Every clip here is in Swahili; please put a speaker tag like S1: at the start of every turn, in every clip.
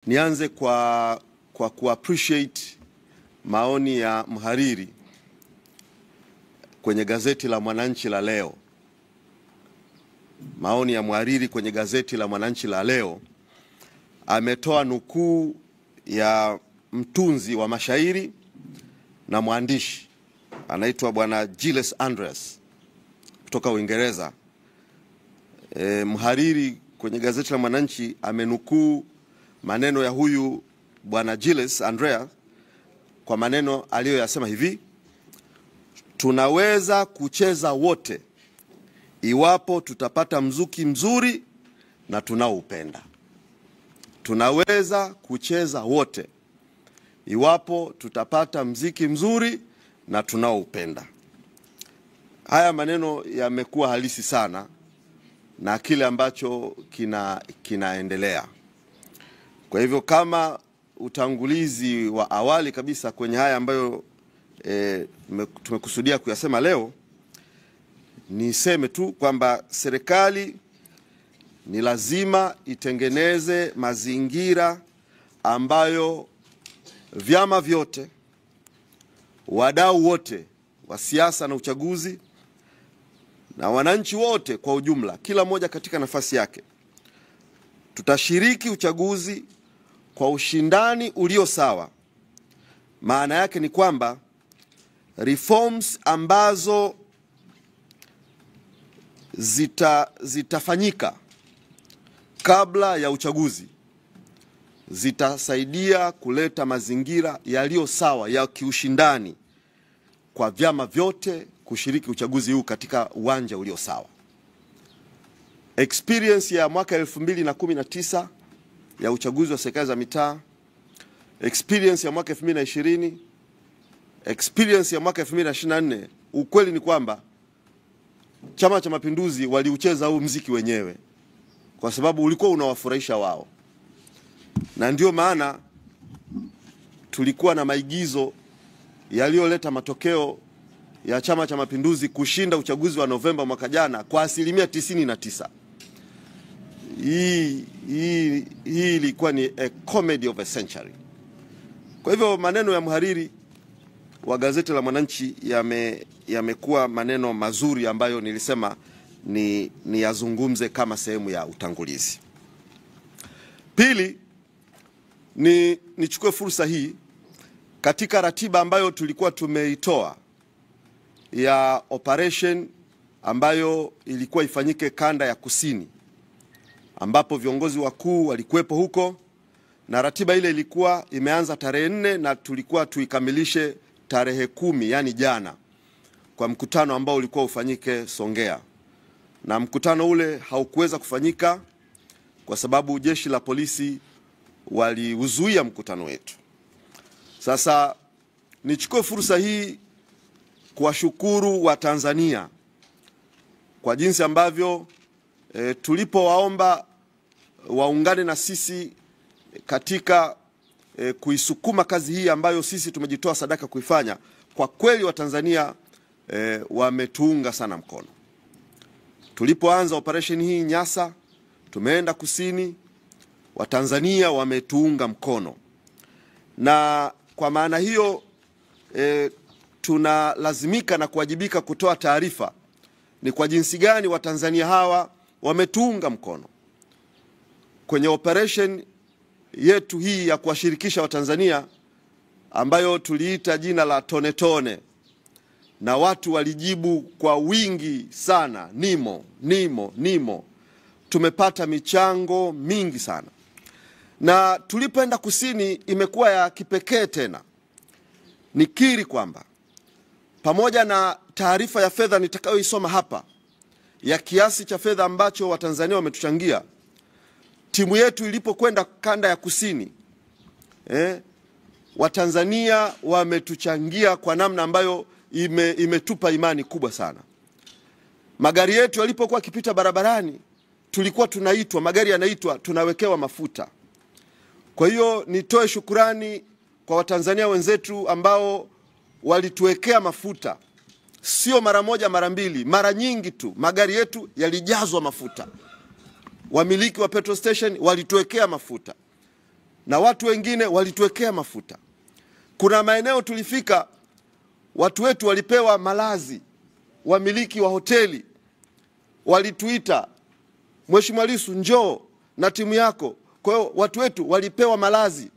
S1: Nianze kwa appreciate maoni ya mhariri kwenye gazeti la Mwananchi la leo. Maoni ya mhariri kwenye gazeti la Mwananchi la leo, ametoa nukuu ya mtunzi wa mashairi na mwandishi anaitwa bwana Gilles Andreas kutoka Uingereza. Mhariri kwenye gazeti la Mwananchi amenukuu maneno ya huyu bwana Gilles Andreas kwa maneno aliyoyasema hivi: tunaweza kucheza wote iwapo tutapata mzuki mzuri na tunaoupenda. Tunaweza kucheza wote iwapo tutapata mziki mzuri na tunaoupenda. Haya maneno yamekuwa halisi sana na kile ambacho kinaendelea. Kwa hivyo kama utangulizi wa awali kabisa kwenye haya ambayo tumekusudia kuyasema leo, niseme tu kwamba serikali ni lazima itengeneze mazingira ambayo vyama vyote, wadau wote wa siasa na uchaguzi na wananchi wote kwa ujumla, kila mmoja katika nafasi yake, tutashiriki uchaguzi kwa ushindani ulio sawa. Maana yake ni kwamba reforms ambazo zitafanyika kabla ya uchaguzi zitasaidia kuleta mazingira yaliyo sawa ya kiushindani kwa vyama vyote kushiriki uchaguzi huu katika uwanja ulio sawa. Experience ya mwaka 2019 ya uchaguzi wa serikali za mitaa, experience ya mwaka 2020, experience ya mwaka 2024, ukweli ni kwamba Chama cha Mapinduzi waliucheza huu mziki wenyewe kwa sababu ulikuwa unawafurahisha wao. Na ndio maana tulikuwa na maigizo yaliyoleta matokeo ya Chama cha Mapinduzi kushinda uchaguzi wa Novemba mwaka jana kwa 99%. Hii ilikuwa ni a comedy of a century. Kwa hivyo maneno ya mhariri wa gazeti la Mwananchi yamekuwa maneno mazuri ambayo nilisema ni yazungumze kama sehemu ya utangulizi. Pili, nichukue fursa hii katika ratiba ambayo tulikuwa tumeitoa ya operation ambayo ilikuwa ifanyike kanda ya kusini, ambapo viongozi wakuu walikuwepo huko, na ratiba ile ilikuwa imeanza tarehe 4 na tulikuwa tuikamilishe tarehe 10, yani jana, kwa mkutano ambao ulikuwa ufanyike Songea. Na mkutano ule haukuweza kufanyika kwa sababu jeshi la polisi waliuzuia mkutano wetu. Sasa nichukue fursa hii kuwashukuru wa Tanzania kwa jinsi ambavyo tulipowaomba waungane na sisi katika kuisukuma kazi hii ambayo sisi tumejitoa sadaka kuifanya. Kwa kweli wa Tanzania wametuunga sana mkono. Tulipoanza operation hii Nyasa, tumeenda kusini, wa Tanzania wametuunga mkono. Na kwa maana hiyo tunalazimika na kuwajibika kutoa taarifa ni kwa jinsi gani wa Tanzania hawa wametuunga mkono kwenye operation yetu hii ya kuwashirikisha wa Tanzania ambayo tuliita jina la tone tone, na watu walijibu kwa wingi sana, nimo. Tumepata michango mingi sana. Na tulipoenda kusini imekuwa ya kipekee tena. Nikiri kwamba pamoja na taarifa ya fedha nitakayoisoma hapa ya kiasi cha fedha ambacho Watanzania wametuchangia, timu yetu ilipokwenda kanda ya kusini, Watanzania wametuchangia kwa namna ambayo imetupa imani kubwa sana. Magari yetu yalipokuwa yakipita barabarani, tulikuwa tunaitwa, magari yanaitwa, tunawekewa mafuta. Kwa hiyo nitoe shukurani kwa Watanzania wenzetu ambao walituwekea mafuta. Sio mara moja, mara mbili, mara nyingi tu magari yetu yalijazwa mafuta. Wamiliki wa petrol station walituwekea mafuta. na watu wengine walituwekea mafuta. Kuna maeneo tulifika, watu wetu walipewa malazi, wamiliki wa hoteli walituita, Mheshimiwa Lissu njoo na timu yako. Kwa hiyo watu wetu walipewa malazi,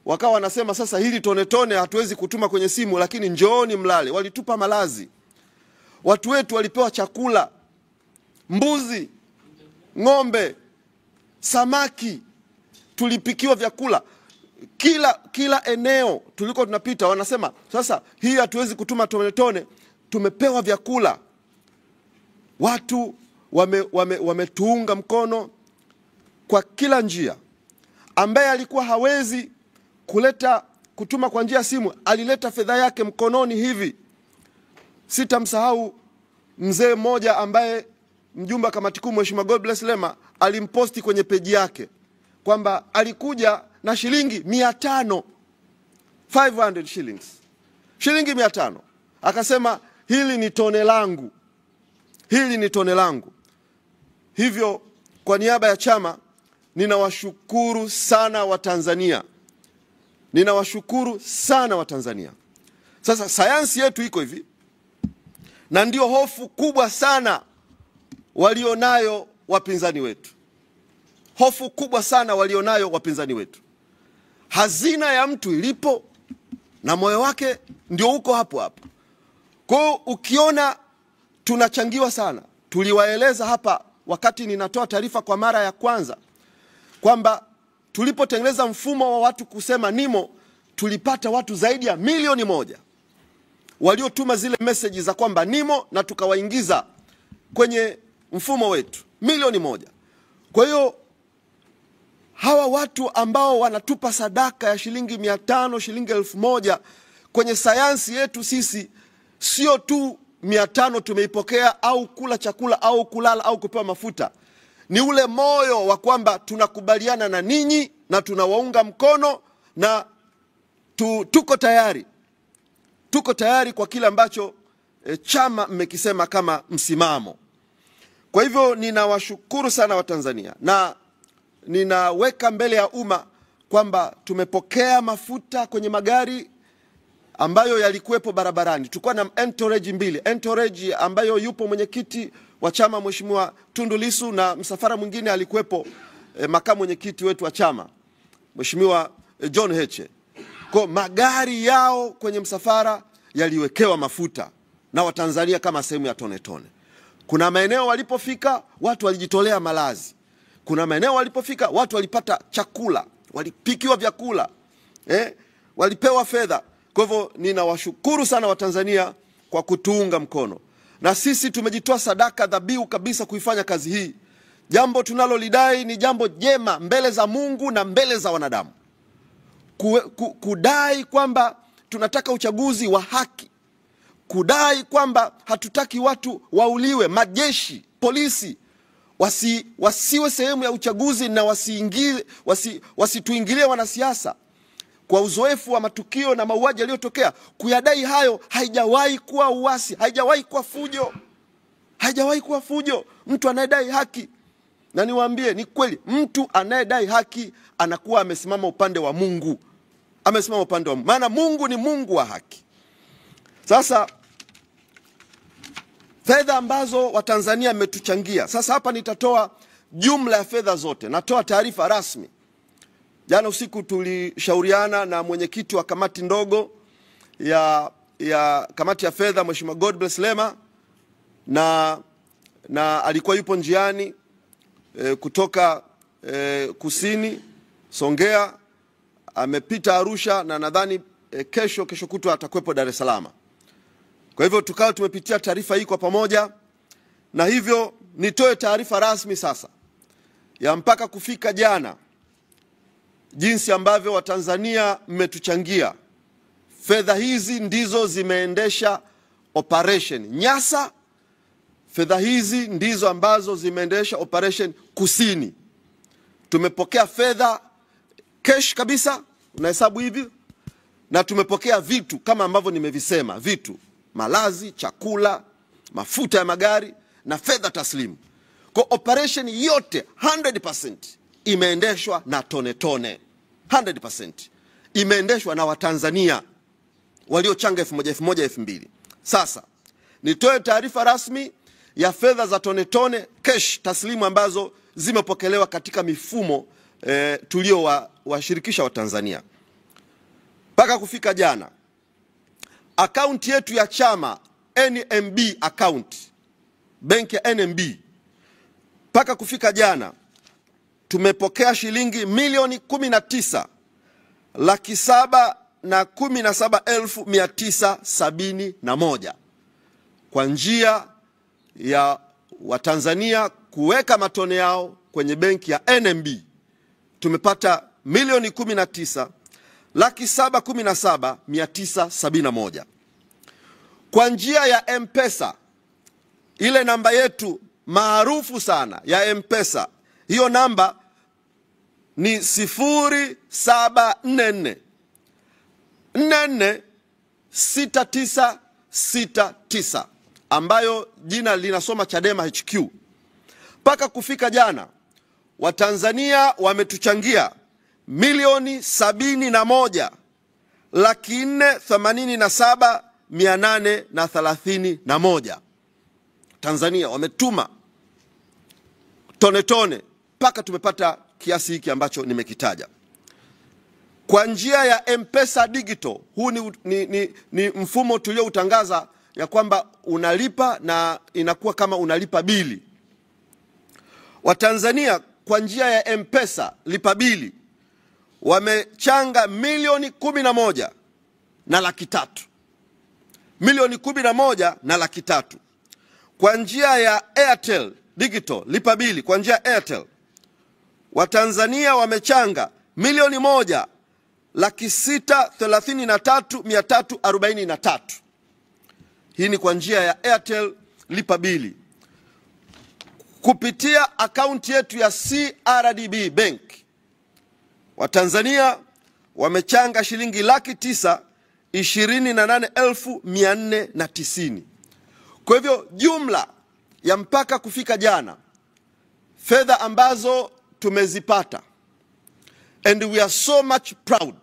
S1: wakawa wanasema sasa hili tone tone hatuwezi kutuma kwenye simu, lakini njooni mlale. Walitupa malazi. Watu wetu walipewa chakula, mbuzi, ng'ombe, samaki, tulipikiwa vyakula. Kila eneo tuliko tunapita wanasema sasa hii hatuwezi kutuma tone tone, tumepewa vyakula. Watu wametuunga mkono kwa kila njia. Ambaye alikuwa hawezi kutuma kwa njia simu, alileta fedha yake mkononi hivi. Sitamsahau mzee mmoja ambaye mjumbe wa kamati kuu Mheshimiwa Godbless Lema alimposti kwenye peji yake kwamba alikuja na shilingi 500, 500 shillings, shilingi 500. Akasema hili ni tone langu, hili ni tone langu. Hivyo kwa niaba ya chama ninawashukuru sana Watanzania, ninawashukuru sana Watanzania. Sasa sayansi yetu iko hivi, na ndio hofu kubwa sana walionayo wapinzani wetu. Hofu kubwa sana walionayo wapinzani wetu. Hazina ya mtu ilipo na moyo wake ndio uko hapo hapo. Kwa ukiona tunachangiwa sana, tuliwaeleza hapa wakati ninatoa taarifa kwa mara ya kwanza kwamba tulipotengeneza mfumo wa watu kusema NIMO, tulipata watu zaidi ya 1,000,000 waliotuma zile message za kwamba NIMO, na tukawaingiza kwenye mfumo wetu 1,000,000. Kwa hiyo hawa watu ambao wanatupa sadaka ya shilingi 500, shilingi 1,000 kwenye sayansi yetu sisi, sio tu 500 tumeipokea au kula chakula au kulala au kupewa mafuta. Ni ule moyo wa kwamba tunakubaliana na ninyi na tunawaunga mkono na tuko tayari. Tuko tayari kwa kile ambacho chama mmekisema kama msimamo. Kwa hivyo ninawashukuru sana Watanzania, na ninaweka mbele ya umma kwamba tumepokea mafuta kwenye magari ambayo yalikuwepo barabarani. Tulikuwa na entourage 2, entourage ambayo yupo mwenyekiti wa chama Mheshimiwa Tundu Lissu, na msafara mwingine alikuwepo makamu mwenyekiti wetu wa chama Mheshimiwa John Heche. Kwa magari yao kwenye msafara yaliwekewa mafuta na Watanzania kama sehemu ya tone tone. Kuna maeneo walipofika watu walijitolea malazi. Kuna maeneo walipofika watu walipata chakula, walipikiwa vyakula, walipewa fedha. Kwa hivyo ninawashukuru sana Watanzania kwa kutuunga mkono. Na sisi tumejitoa sadaka dhabihu kabisa kuifanya kazi hii. Jambo tunalolidai ni jambo jema mbele za Mungu na mbele za wanadamu. Kudai kwamba tunataka uchaguzi wa haki. Kudai kwamba hatutaki watu wauliwe, majeshi, polisi wasiwe sehemu ya uchaguzi na wasituingilie wanasiasa. Kwa uzoefu wa matukio na mauaji yaliyotokea, kuyadai hayo haijawahi kuwa uasi, haijawahi kuwa fujo. Haijawahi kuwa fujo. Mtu anayedai haki, na niwaambie ni kweli, mtu anayedai haki anakuwa amesimama upande wa Mungu. Amesimama upande wa Mungu. Maana Mungu ni Mungu wa haki. Sasa fedha ambazo Watanzania mmetuchangia. Sasa hapa nitatoa jumla ya fedha zote. Natoa taarifa rasmi. Jana usiku tulishauriana na mwenyekiti wa kamati ndogo ya kamati ya fedha Mheshimiwa Godbless Lema, na alikuwa yupo njiani kutoka kusini Songea, amepita Arusha, na nadhani kesho kutwa atakuwepo Dar es Salaam. Kwa hivyo tukao tumepitia taarifa hii kwa pamoja, na hivyo nitoe taarifa rasmi sasa ya mpaka kufika jana jinsi ambavyo Watanzania mmetuchangia. Fedha hizi ndizo zimeendesha operation Nyasa. Fedha hizi ndizo ambazo zimeendesha operation Kusini. Tumepokea fedha cash kabisa, unahesabu hivi, na tumepokea vitu kama ambavyo nimevisema, vitu, malazi, chakula, mafuta ya magari na fedha taslimu. Kwa operation yote 100% imeendeshwa na tone tone. 100% imeendeshwa na Watanzania waliochanga 1000 Sasa nitoe taarifa rasmi ya fedha za tone tone cash taslimu ambazo zimepokelewa katika mifumo tulio washirikisha Watanzania. Mpaka kufika jana, akaunti yetu ya chama NMB account, benki ya NMB, mpaka kufika jana tumepokea shilingi milioni 19,717,971 kwa njia ya Watanzania kuweka matone yao kwenye benki ya NMB. Tumepata milioni 19,717,971 kwa njia ya M-Pesa, ile namba yetu maarufu sana ya M-Pesa. Hiyo namba ni 0744446969 ambayo jina linasoma Chadema HQ. Mpaka kufika jana, Watanzania wametuchangia milioni 71,487,831. Tanzania wametuma tone tone mpaka tumepata kiasi hiki ambacho nimekitaja. Kwa njia ya M-Pesa Digital, huu ni mfumo tulioutangaza ya kwamba unalipa na inakuwa kama unalipa bili. Watanzania kwa njia ya M-Pesa lipa bili wamechanga milioni 11,300,000. Milioni 11,300,000. Kwa njia ya Airtel Digital lipa bili kwa njia ya Airtel, Watanzania wamechanga milioni 1,633,343. Hii ni kwa njia ya Airtel lipa bili. Kupitia akaunti yetu ya CRDB Bank, Watanzania wamechanga shilingi 928,490. Kwa hivyo jumla ya mpaka kufika jana, fedha ambazo tumezipata, and we are so much proud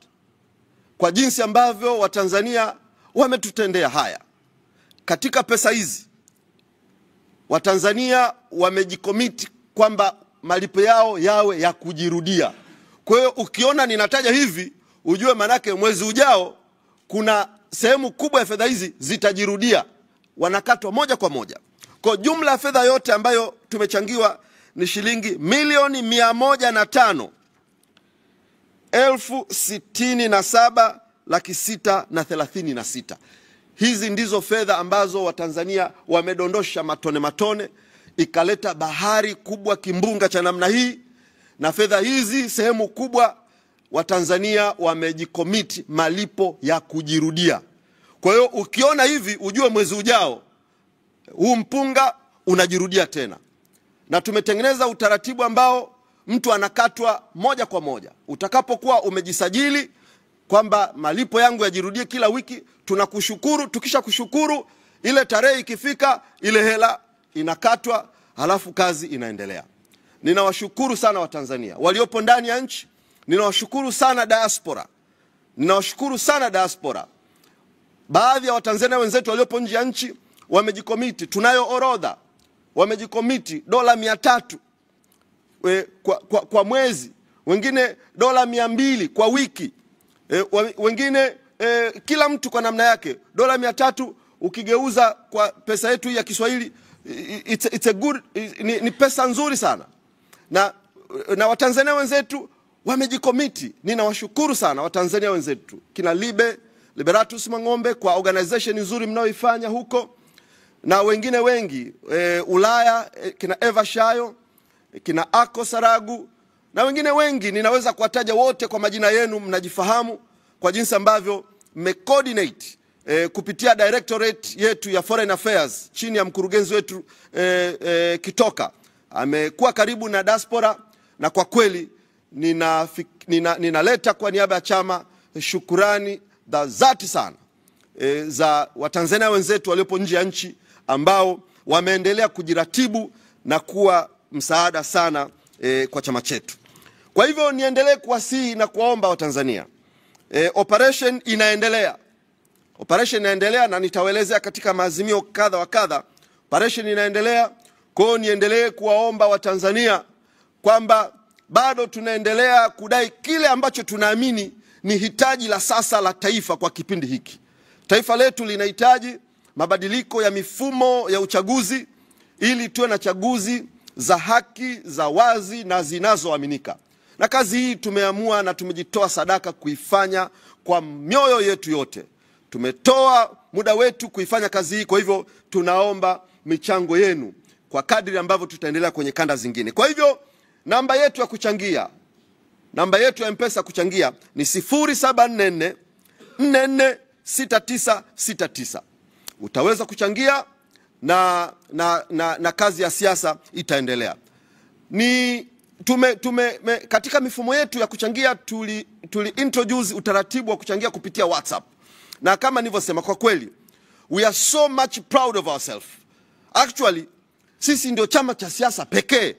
S1: kwa jinsi ambavyo Watanzania wametutendea haya. Katika pesa hizi, Watanzania wamejikomiti kwamba malipo yao yawe ya kujirudia. Kwa hiyo ukiona ninataja hivi, ujue manake mwezi ujao kuna sehemu kubwa ya fedha hizi zitajirudia, wanakatwa moja kwa moja. Kwa jumla ya fedha yote ambayo tumechangiwa ni shilingi milioni 105,067,636. Hizi ndizo fedha ambazo Watanzania wamedondosha matone matone, ikaleta bahari kubwa, kimbunga cha namna hii. Na fedha hizi sehemu kubwa Watanzania wamejikomiti malipo ya kujirudia. Kwa hiyo ukiona hivi, ujue mwezi ujao huu mpunga unajirudia tena. Na tumetengeneza utaratibu ambao mtu anakatwa moja kwa moja. Utakapokuwa umejisajili kwamba malipo yangu yajirudie kila wiki, tunakushukuru. Tukisha kushukuru, ile tarehe ikifika, ile hela inakatwa, halafu kazi inaendelea. Ninawashukuru sana Watanzania waliopo ndani ya nchi. Ninawashukuru sana diaspora. Ninawashukuru sana diaspora. Baadhi ya Watanzania wenzetu waliopo nje ya nchi wamejikomiti. Tunayo orodha. Wamejikomiti $300 kwa mwezi, wengine $200 kwa wiki, wengine kila mtu kwa namna yake. $300 ukigeuza kwa pesa yetu ya Kiswahili, it's a good, ni pesa nzuri sana. Na Watanzania wenzetu wamejikomiti. Ninawashukuru sana Watanzania wenzetu, kina Liberatus Mang'ombe kwa organization nzuri mnaoifanya huko, na wengine wengi Ulaya, kina Eva Shayo, kina Ako Saragu, na wengine wengi ninaweza kuwataja wote kwa majina yenu, mnajifahamu kwa jinsi ambavyo coordinate kupitia directorate yetu ya Foreign Affairs chini ya mkurugenzi wetu Kitoka. Amekuwa karibu na diaspora, na kwa kweli ninaleta kwa niaba ya chama shukurani za dhati sana za Watanzania wenzetu waliopo nje ya nchi ambao wameendelea kujiratibu na kuwa msaada sana kwa chama chetu. Kwa hivyo niendelee kuwasihi na kuwaomba Watanzania, operation inaendelea. Operation inaendelea na nitawaelezea katika maazimio kadha wa kadha. Operation inaendelea. Kwa hiyo niendelee kuwaomba Watanzania kwamba bado tunaendelea kudai kile ambacho tunaamini ni hitaji la sasa la taifa kwa kipindi hiki. Taifa letu linahitaji mabadiliko ya mifumo ya uchaguzi ili tuwe na chaguzi za haki, za wazi na zinazoaminika. Na kazi hii tumeamua na tumejitoa sadaka kuifanya kwa mioyo yetu yote. Tumetoa muda wetu kuifanya kazi hii, kwa hivyo tunaomba michango yenu kwa kadri ambavyo tutaendelea kwenye kanda zingine. Kwa hivyo namba yetu ya kuchangia, namba yetu ya M-Pesa kuchangia ni 0744 446969. Utaweza kuchangia na kazi ya siasa itaendelea. Katika mifumo yetu ya kuchangia tuli introduce utaratibu wa kuchangia kupitia WhatsApp. Na kama nilivyosema, kwa kweli we are so much proud of ourselves. Actually sisi ndio chama cha siasa pekee,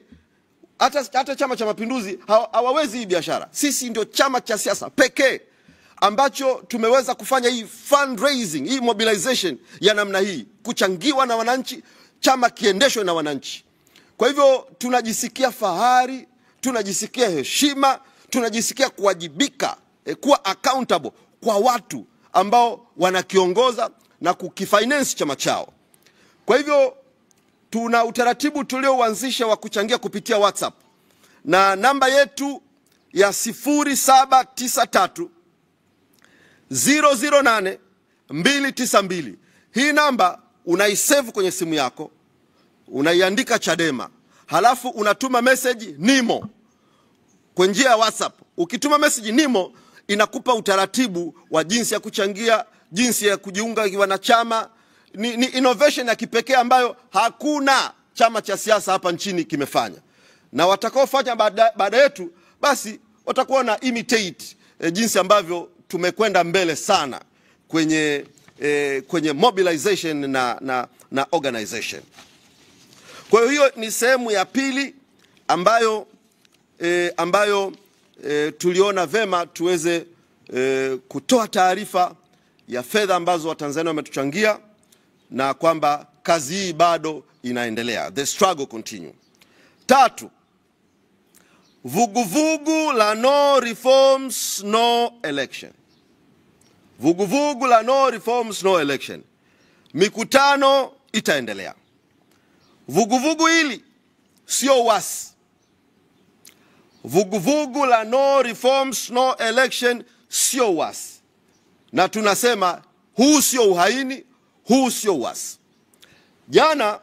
S1: hata Chama cha Mapinduzi hawawezi hii biashara. Sisi ndio chama cha siasa pekee ambacho tumeweza kufanya hii fundraising, hii mobilization ya namna hii, kuchangiwa na wananchi, chama kiendeshwe na wananchi. Kwa hivyo tunajisikia fahari, tunajisikia heshima, tunajisikia kuwajibika, kuwa accountable kwa watu ambao wanakiongoza na kukifinance chama chao. Kwa hivyo tuna utaratibu tulioanzisha wa kuchangia kupitia WhatsApp, na namba yetu ya 0793 008 292. Hii namba unaisave kwenye simu yako, unaiandika Chadema, halafu unatuma message NIMO kwa njia ya WhatsApp. Ukituma message NIMO inakupa utaratibu wa jinsi ya kuchangia, jinsi ya kujiunga wanachama. Ni innovation ya kipekee ambayo hakuna chama cha siasa hapa nchini kimefanya. Na watakaofanya baada yetu basi watakuwa na imitate jinsi ambavyo tumekwenda mbele sana kwenye mobilization na organization. Kwa hiyo ni sehemu ya pili ambayo tuliona vema tuweze kutoa taarifa ya fedha ambazo Watanzania wametuchangia, na kwamba kazi hii bado inaendelea. The struggle continue. 3, vuguvugu la no reforms no election. Vuguvugu la no reforms no election. Mikutano itaendelea. Vuguvugu hili sio uasi. Vuguvugu la no reforms no election sio uasi. Na tunasema huu sio uhaini, huu sio uasi. Jana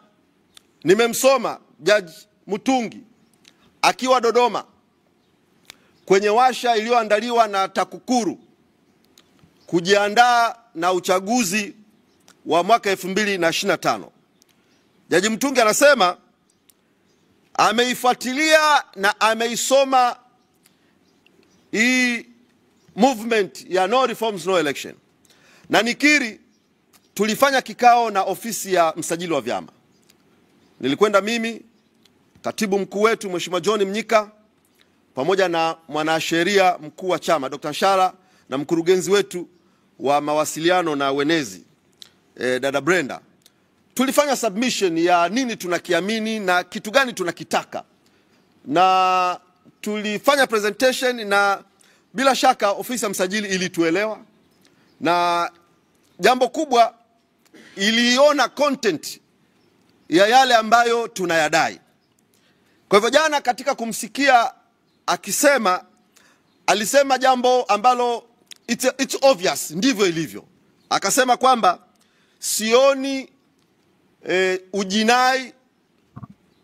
S1: nimemsoma Jaji Mutungi akiwa Dodoma kwenye washa iliyoandaliwa na TAKUKURU kujiandaa na uchaguzi wa mwaka 2025. Jaji Mutungi anasema ameifuatilia na ameisoma hii movement ya no reforms no election. Na nikiri tulifanya kikao na ofisi ya msajili wa vyama. Nilikwenda mimi, katibu mkuu wetu Mheshimiwa John Mnyika, pamoja na mwanasheria mkuu wa chama Dr. Shara, na mkurugenzi wetu wa mawasiliano na wenezi dada Brenda. Tulifanya submission ya nini tunakiamini na kitu gani tunakitaka, na tulifanya presentation, na bila shaka ofisi ya msajili ilituelewa, na jambo kubwa iliona content ya yale ambayo tunayadai. Kwa hivyo jana katika kumsikia akisema, alisema jambo ambalo it's obvious, ndivyo ilivyo. Akasema kwamba sioni ujinai,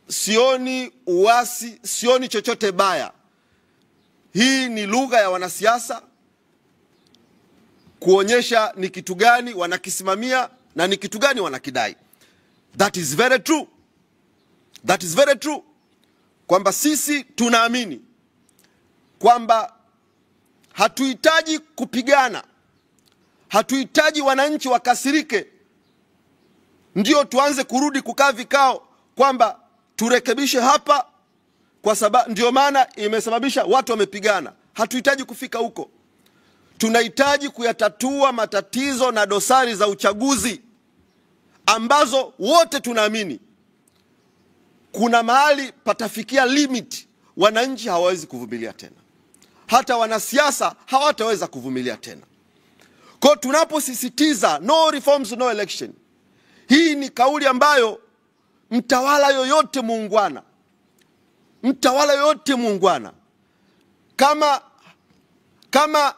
S1: sioni uasi, sioni chochote baya. Hii ni lugha ya wanasiasa kuonyesha ni kitu gani wanakisimamia na ni kitu gani wanakidai. That is very true. That is very true. Kwamba sisi tunaamini kwamba hatuhitaji kupigana, hatuhitaji wananchi wakasirike ndio tuanze kurudi kukaa vikao kwamba turekebishe hapa, kwa sababu ndio maana imesababisha watu wamepigana. Hatuhitaji kufika huko. Tunahitaji kuyatatua matatizo na dosari za uchaguzi ambazo wote tunaamini kuna mahali patafikia limit, wananchi hawawezi kuvumilia tena. Hata wanasiasa hawataweza kuvumilia tena. Kwa tunaposisitiza no reforms no election, hii ni kauli ambayo mtawala yoyote muungwana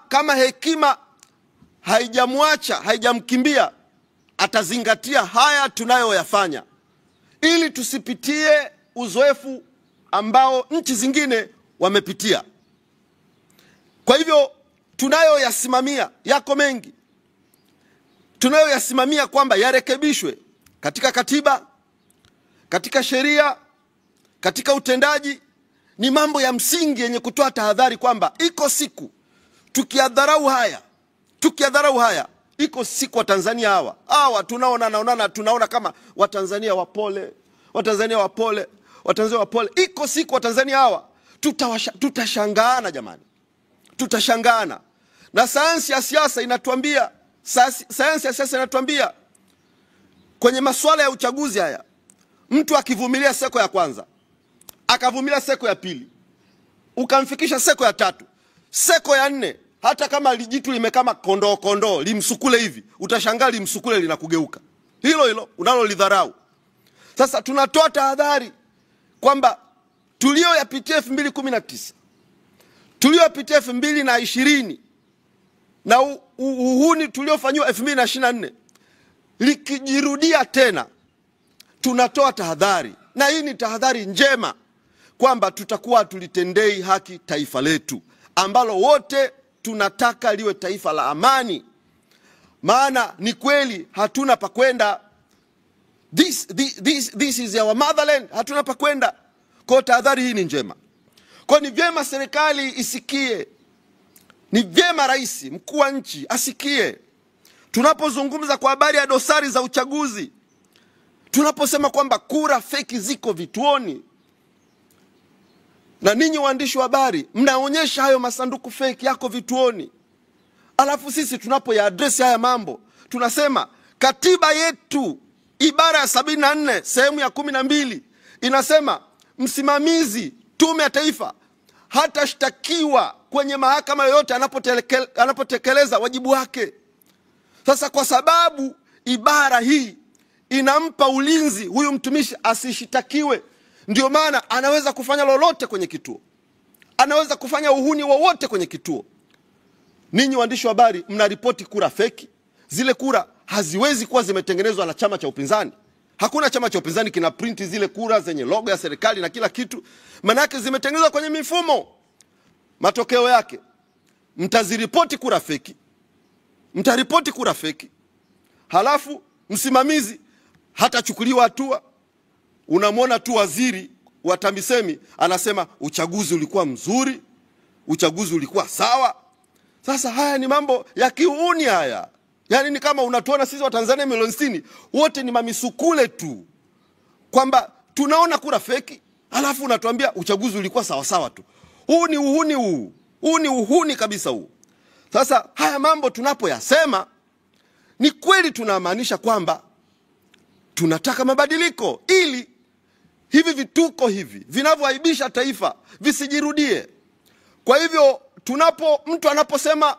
S1: kama hekima haijamkimbia, atazingatia haya tunayoyafanya, ili tusipitie uzoefu ambao nchi zingine wamepitia. Kwa hivyo tunayoyasimamia yako mengi, tunayoyasimamia kwamba yarekebishwe katika katiba, katika sheria, katika utendaji, ni mambo ya msingi yenye kutoa tahadhari kwamba iko siku tukiadharau haya, iko siku Watanzania hawa tunaona kama Watanzania wapole, iko siku Watanzania hawa tutashangaana jamani. Tutashangaana. Na sayansi ya siasa inatuambia kwenye masuala ya uchaguzi haya, mtu akivumilia seko ya kwanza, akavumilia seko ya pili, ukamfikisha seko ya tatu, seko ya nne, hata kama lijitu limekama kondoo limsukule hivi, utashangaa limsukule linakugeuka. Hilo unalolidharau. Sasa tunatoa tahadhari kwamba tulioyapitia 2019, tulioyapitia 2020 na uhuni tuliofanywa 2024 likijirudia tena, tunatoa tahadhari, na hii ni tahadhari njema, kwamba tutakuwa tulitendei haki taifa letu ambalo wote tunataka liwe taifa la amani. Maana ni kweli hatuna pa kwenda. This is our motherland. Hatuna pa kwenda. Kwa tahadhari hii ni njema. Kwa ni vyema serikali isikie. Ni vyema rais, mkuu wa nchi asikie. Tunapozungumza kwa habari ya dosari za uchaguzi, tunaposema kwamba kura feki ziko vituoni, na ninyi waandishi wa habari mnaonyesha hayo masanduku feki yako vituoni, alafu sisi tunapoyaadress haya mambo tunasema katiba yetu ibara ya 74 sehemu ya 12 inasema msimamizi tume ya taifa hatashtakiwa kwenye mahakama yoyote anapotekeleza wajibu wake. Sasa kwa sababu ibara hii inampa ulinzi huyu mtumishi asishitakiwe, ndio maana anaweza kufanya lolote kwenye kituo, anaweza kufanya uhuni wowote kwenye kituo. Ninyi waandishi wa habari mnaripoti kura feki. Zile kura haziwezi kuwa zimetengenezwa na chama cha upinzani. Hakuna chama cha upinzani kina print zile kura zenye logo ya serikali na kila kitu. Maana yake zimetengenezwa kwenye mifumo. Matokeo yake mtaziripoti kura feki. Mtaripoti kura feki. Halafu msimamizi hatachukuliwa hatua. Unamwona tu waziri wa TAMISEMI anasema uchaguzi ulikuwa mzuri, uchaguzi ulikuwa sawa. Sasa haya ni mambo ya kiuni haya. Yaani ni kama unatuona sisi wa Tanzania milioni 60 wote ni mamisukule tu, kwamba tunaona kura feki, alafu unatuambia uchaguzi ulikuwa sawa sawa tu. Huu ni uhuni huu. Huu ni uhuni kabisa huu. Sasa haya mambo tunapoyasema, ni kweli tunamaanisha kwamba tunataka mabadiliko ili hivi vituko hivi vinavyoaibisha taifa visijirudie. Kwa hivyo mtu anaposema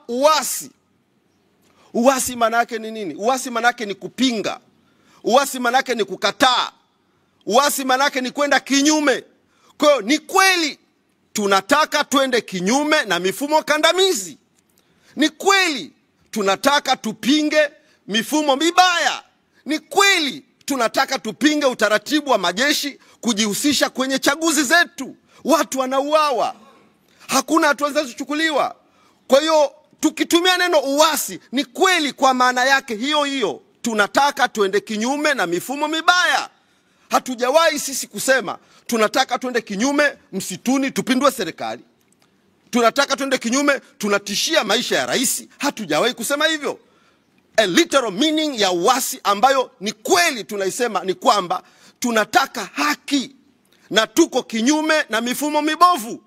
S1: uasi maana yake ni nini? Uasi maana yake ni kupinga. Uasi maana yake ni kukataa. Uasi maana yake ni kwenda kinyume. Kwa hiyo ni kweli tunataka twende kinyume na mifumo kandamizi. Ni kweli tunataka tupinge mifumo mibaya. Ni kweli tunataka tupinge utaratibu wa majeshi kujihusisha kwenye chaguzi zetu. Watu wanauawa, hakuna hatua zinazochukuliwa. Kwa hiyo tukitumia neno uasi, ni kweli kwa maana yake hiyo tunataka tuende kinyume na mifumo mibaya. Hatujawahi sisi kusema tunataka tuende kinyume msituni tupindue serikali, tunataka tuende kinyume tunatishia maisha ya rais. Hatujawahi kusema hivyo. A literal meaning ya uasi ambayo ni kweli tunaisema ni kwamba tunataka haki na tuko kinyume na mifumo mibovu.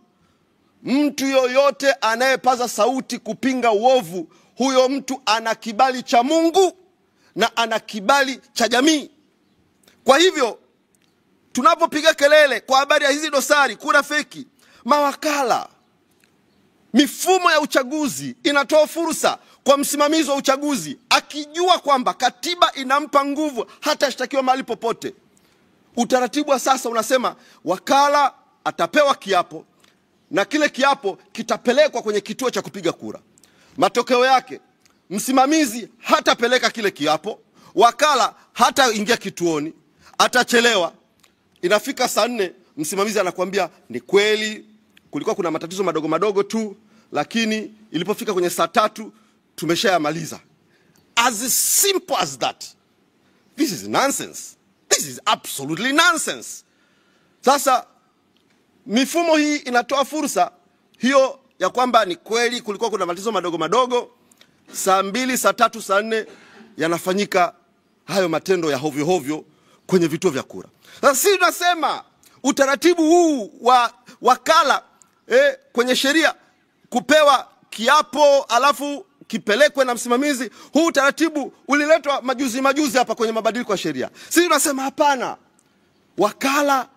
S1: Mtu yoyote anayepaza sauti kupinga uovu, huyo mtu ana kibali cha Mungu na ana kibali cha jamii. Kwa hivyo tunapopiga kelele kwa habari ya hizi dosari, kura feki, mawakala, mifumo ya uchaguzi inatoa fursa kwa msimamizi wa uchaguzi, akijua kwamba katiba inampa nguvu hata ashtakiwa mahali popote. Utaratibu wa sasa unasema wakala atapewa kiapo na kile kiapo kitapelekwa kwenye kituo cha kupiga kura. Matokeo yake msimamizi hatapeleka kile kiapo, wakala hata ingia kituoni, atachelewa. Inafika saa 4 msimamizi anakuambia ni kweli kulikuwa kuna matatizo madogo madogo tu, lakini ilipofika kwenye saa 3 tumeshayamaliza. As simple as that. This is nonsense. This is absolutely nonsense. Sasa mifumo hii inatoa fursa hiyo ya kwamba ni kweli kulikuwa kuna matatizo madogo madogo, saa 2, saa 3, saa 4 yanafanyika hayo matendo ya hovyo hovyo kwenye vituo vya kura. Sasa sisi tunasema utaratibu huu wa wakala kwenye sheria kupewa kiapo alafu kipelekwe na msimamizi, huu utaratibu uliletwa majuzi hapa kwenye mabadiliko ya sheria. Sisi tunasema hapana. Wakala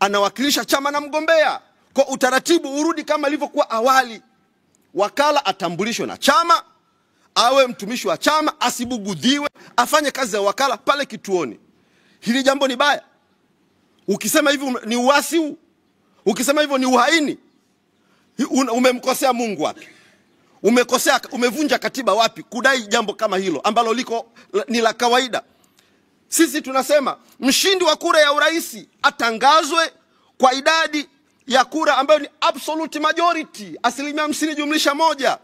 S1: anawakilisha chama na mgombea, kwa utaratibu urudi kama ilivyokuwa awali. Wakala atambulishwe na chama, awe mtumishi wa chama, asibugudhiwe, afanye kazi ya wakala pale kituoni. Hili jambo ni baya. Ukisema hivyo ni uasi, ukisema hivyo ni uhaini. Umemkosea Mungu wapi? Umevunja katiba wapi kudai jambo kama hilo ambalo ni la kawaida? Sisi tunasema mshindi wa kura ya urais atangazwe kwa idadi ya kura ambayo ni absolute majority, 50%+1.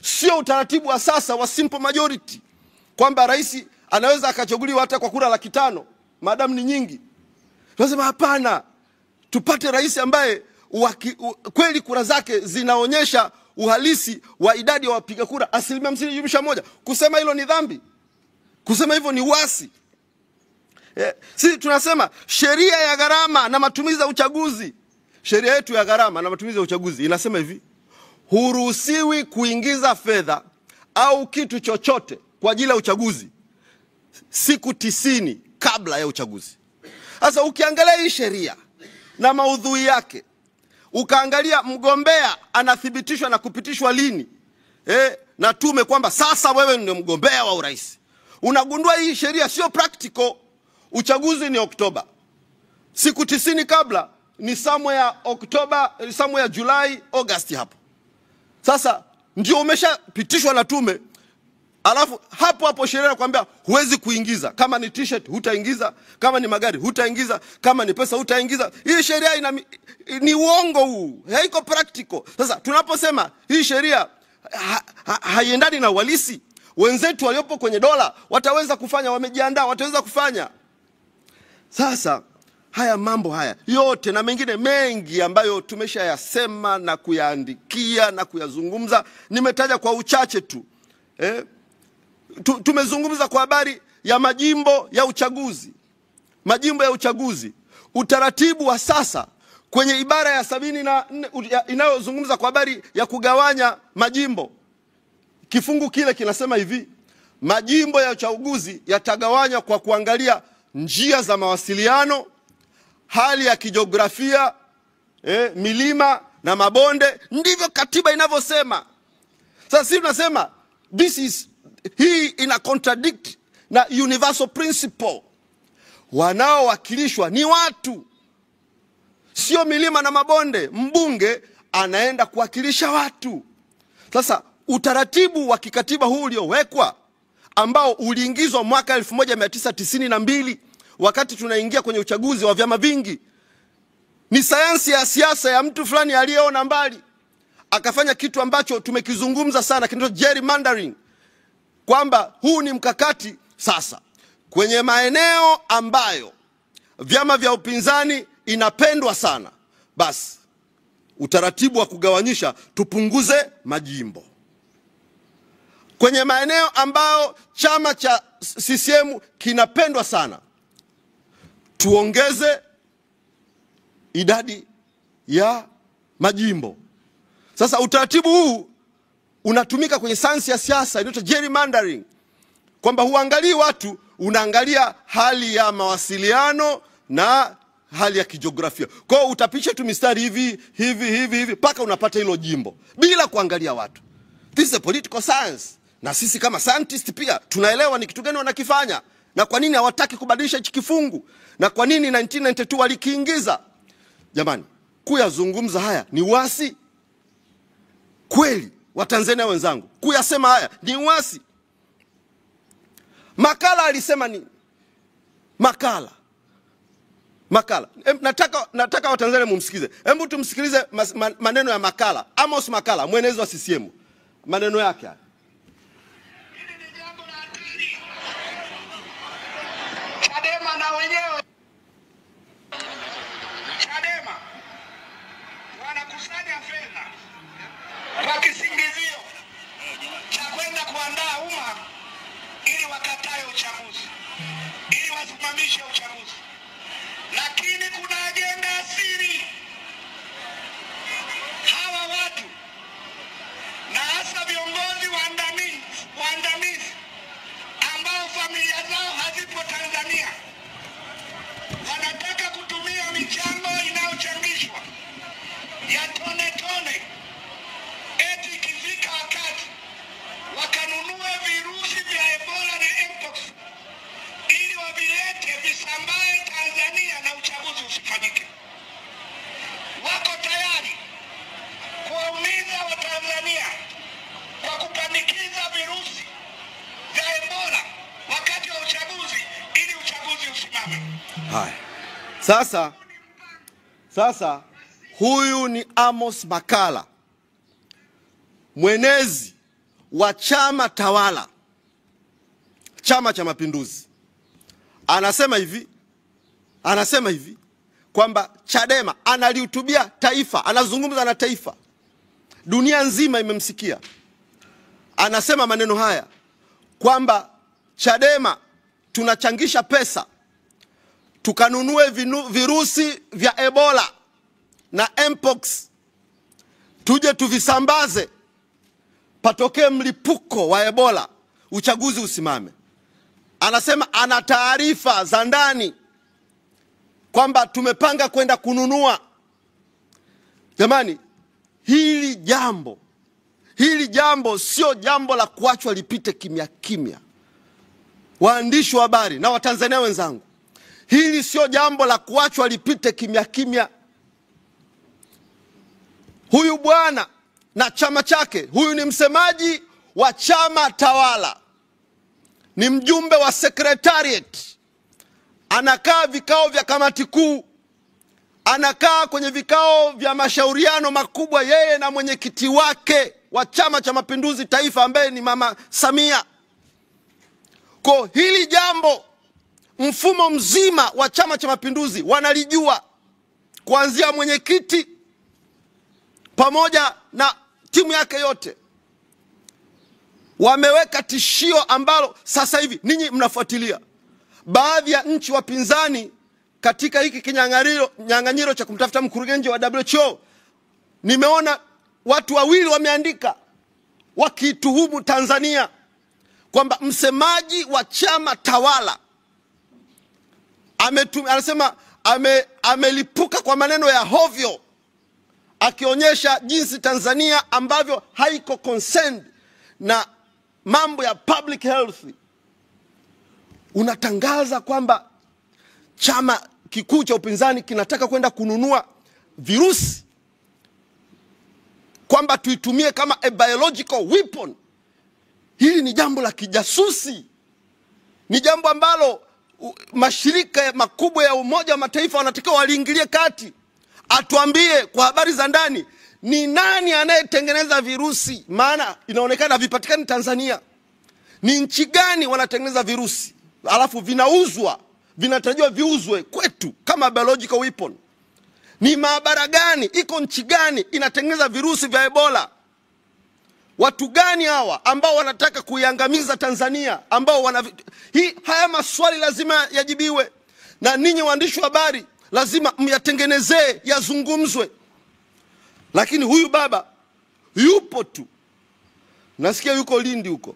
S1: Sio utaratibu wa sasa wa simple majority kwamba rais anaweza akachaguliwa hata kwa kura 500 maadamu ni nyingi. Tunasema hapana, tupate rais ambaye kweli kura zake zinaonyesha uhalisi wa idadi ya wapiga kura 50%+1. Kusema hilo ni dhambi, kusema hivyo ni uasi. Sisi tunasema sheria ya gharama na matumizi ya uchaguzi, sheria yetu ya gharama na matumizi ya uchaguzi inasema hivi: huruhusiwi kuingiza fedha au kitu chochote kwa ajili ya uchaguzi siku 90 kabla ya uchaguzi. Sasa ukiangalia hii sheria na maudhui yake, ukaangalia mgombea anathibitishwa na kupitishwa lini na tume kwamba sasa wewe ndio mgombea wa urais, unagundua hii sheria sio practical. Uchaguzi ni Oktoba, siku 90 kabla ni somewhere Oktoba, somewhere Julai, August hapo. Sasa ndio umeshapitishwa na tume, alafu hapo sheria inakwambia huwezi kuingiza. Kama ni t-shirt hutaingiza, kama ni magari hutaingiza, kama ni pesa hutaingiza. Hii sheria ni uongo huu, haiko practical. Sasa tunaposema hii sheria haiendani na uhalisi, wenzetu waliopo kwenye dola wataweza kufanya, wamejiandaa, wataweza kufanya. Sasa haya mambo haya yote na mengine mengi ambayo tumeshayasema na kuyaandikia na kuyazungumza, nimetaja kwa uchache tu. Tumezungumza kwa habari ya majimbo ya uchaguzi. Majimbo ya uchaguzi, utaratibu wa sasa kwenye ibara ya 74 inayozungumza kwa habari ya kugawanya majimbo, kifungu kile kinasema hivi: majimbo ya uchaguzi yatagawanywa kwa kuangalia njia za mawasiliano, hali ya kijiografia, milima na mabonde. Ndivyo katiba inavyosema. Sasa sisi tunasema hii ina contradict na universal principle. Wanaowakilishwa ni watu, sio milima na mabonde. Mbunge anaenda kuwakilisha watu. Sasa utaratibu wa kikatiba huu uliowekwa, ambao uliingizwa mwaka 1992 wakati tunaingia kwenye uchaguzi wa vyama vingi, ni sayansi ya siasa ya mtu fulani aliyeona mbali, akafanya kitu ambacho tumekizungumza sana, kinaitwa gerrymandering, kwamba huu ni mkakati sasa kwenye maeneo ambayo vyama vya upinzani inapendwa sana, basi utaratibu wa kugawanyisha tupunguze majimbo. Kwenye maeneo ambayo chama cha CCM kinapendwa sana, tuongeze idadi ya majimbo. Sasa utaratibu huu unatumika kwenye sayansi ya siasa, inaitwa gerrymandering, kwamba huangalii watu, unaangalia hali ya mawasiliano na hali ya kijiografia. Kwa hiyo utapisha tu mistari hivi paka unapata hilo jimbo bila kuangalia watu. This is a political science. Na sisi kama scientist pia tunaelewa ni kitu gani wanakifanya na kwa nini hawataki kubadilisha hichi kifungu na kwa nini 1992 walikiingiza. Jamani, kuyazungumza haya ni uasi kweli? Watanzania wenzangu, kuyasema haya ni uasi. Makala alisema nini? Makala. Nataka Watanzania mumsikize. Hebu tumsikilize maneno ya Makala. Amos Makala, mwenezi wa CCM. Maneno yake haya.
S2: Hili ni jambo la hatari. Chadema na wenyewe. Chadema wanakusanya fedha kwa kisingizio cha kwenda kuandaa umma ili wakatae uchaguzi, ili wasimamishe uchaguzi. Lakini kuna agenda asiri. Hawa watu na hasa viongozi waandamizi ambao familia zao hazipo Tanzania wanataka kutumia michango inayochangishwa ya tone tone, eti ikifika wakati wakanunue virusi vya Ebola na Mpox ili wavilete visambae Tanzania na uchaguzi usifanyike. Wako tayari kuwaumiza Watanzania kwa kupanikiza virusi vya Ebola wakati wa uchaguzi ili uchaguzi usimame.
S1: Haya. Sasa huyu ni Amos Makala, mwenezi wa chama tawala, Chama cha Mapinduzi. Anasema hivi kwamba Chadema, analihutubia taifa, anazungumza na taifa, dunia nzima imemsikia. Anasema maneno haya kwamba Chadema tunachangisha pesa tukanunue virusi vya Ebola na Mpox, tuje tuvisambaze, patokee mlipuko wa Ebola, uchaguzi usimame. Anasema ana taarifa za ndani kwamba tumepanga kwenda kununua. Jamani, hili jambo sio jambo la kuachwa lipite kimya kimya. Waandishi wa habari na Watanzania wenzangu, hili sio jambo la kuachwa lipite kimya kimya. Huyu bwana na chama chake, huyu ni msemaji wa chama tawala, ni mjumbe wa secretariat, anakaa vikao vya kamati kuu, anakaa kwenye vikao vya mashauriano makubwa, yeye na mwenyekiti wake wa Chama cha Mapinduzi taifa ambaye ni Mama Samia. Kwa hili jambo mfumo mzima wa Chama cha Mapinduzi wanalijua, kuanzia mwenyekiti pamoja na timu yake yote. Wameweka tishio ambalo sasa hivi ninyi mnafuatilia. Baadhi ya nchi wapinzani katika hiki kinyang'anyiro cha kumtafuta mkurugenzi wa WHO, nimeona watu wawili wameandika wakituhumu Tanzania kwamba msemaji wa chama tawala anasema amelipuka kwa maneno ya hovyo, akionyesha jinsi Tanzania ambavyo haiko concerned na mambo ya public health. Unatangaza kwamba chama kikuu cha upinzani kinataka kwenda kununua virusi, kwamba tuitumie kama a biological weapon. Hili ni jambo la kijasusi, ni jambo ambalo mashirika makubwa ya Umoja wa Mataifa wanatakiwa waliingilie kati. Atuambie kwa habari za ndani, ni nani anayetengeneza virusi? Maana inaonekana vipatikani Tanzania. Ni nchi gani wanatengeneza virusi alafu vinauzwa, vinatarajiwa viuzwe kwetu kama biological weapon? Ni maabara gani, iko nchi gani inatengeneza virusi vya Ebola? Watu gani hawa ambao wanataka kuiangamiza Tanzania, ambao haya maswali lazima yajibiwe. Na ninyi waandishi wa habari, lazima myatengenezee, yazungumzwe. Lakini huyu baba yupo tu. Nasikia yuko Lindi huko.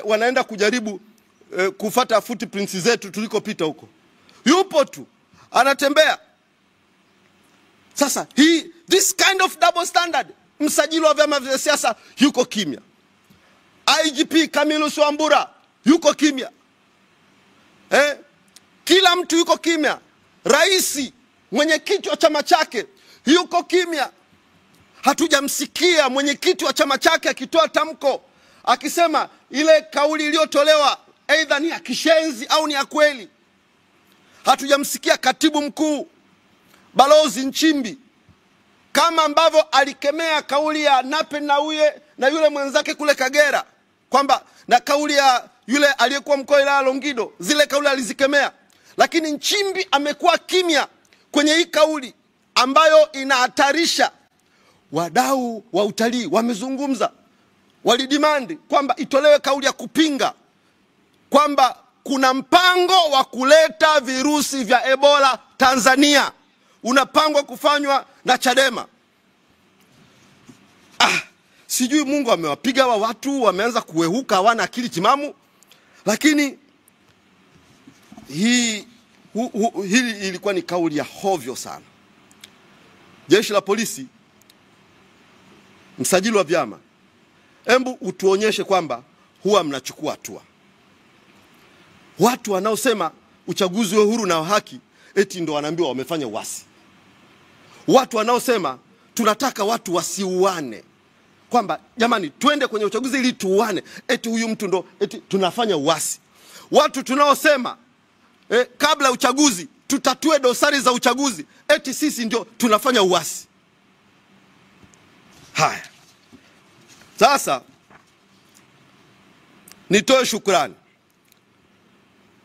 S1: Wanaenda kujaribu kufata footprints zetu tulikopita huko. Yupo tu. Anatembea. Sasa this kind of double standard, msajili wa vyama vya siasa yuko kimya. IGP Camillus Wambura yuko kimya. Kila mtu yuko kimya. Raisi, mwenyekiti wa chama chake yuko kimya. Hatujamsikia mwenyekiti wa chama chake akitoa tamko akisema ile kauli iliyotolewa aidha ni ya kishenzi au ni ya kweli. Hatujamsikia katibu mkuu Balozi Nchimbi kama ambavyo alikemea kauli ya Nape Nnauye na yule mwenzake kule Kagera, kwamba na kauli ya yule aliyekuwa mkuu wa wilaya Longido, zile kauli alizikemea. Lakini Nchimbi amekuwa kimya kwenye hii kauli ambayo inahatarisha. Wadau wa utalii wamezungumza, walidimandi kwamba itolewe kauli ya kupinga kwamba kuna mpango wa kuleta virusi vya Ebola Tanzania, unapangwa kufanywa na Chadema. Sijui Mungu amewapiga wa watu, wameanza kuwehuka, hawana akili timamu. Lakini hili ilikuwa ni kauli ya hovyo sana. Jeshi la polisi, msajili wa vyama, hebu utuonyeshe kwamba huwa mnachukua hatua. Watu wanaosema uchaguzi wa huru na wa haki eti ndo wanaambiwa wamefanya uasi. Watu wanaosema tunataka watu wasiuane, kwamba jamani twende kwenye uchaguzi ili tuuane, eti huyu mtu ndo eti tunafanya uasi. Watu tunaosema kabla uchaguzi tutatue dosari za uchaguzi, eti sisi ndio tunafanya uasi. Haya. Sasa nitoe shukrani.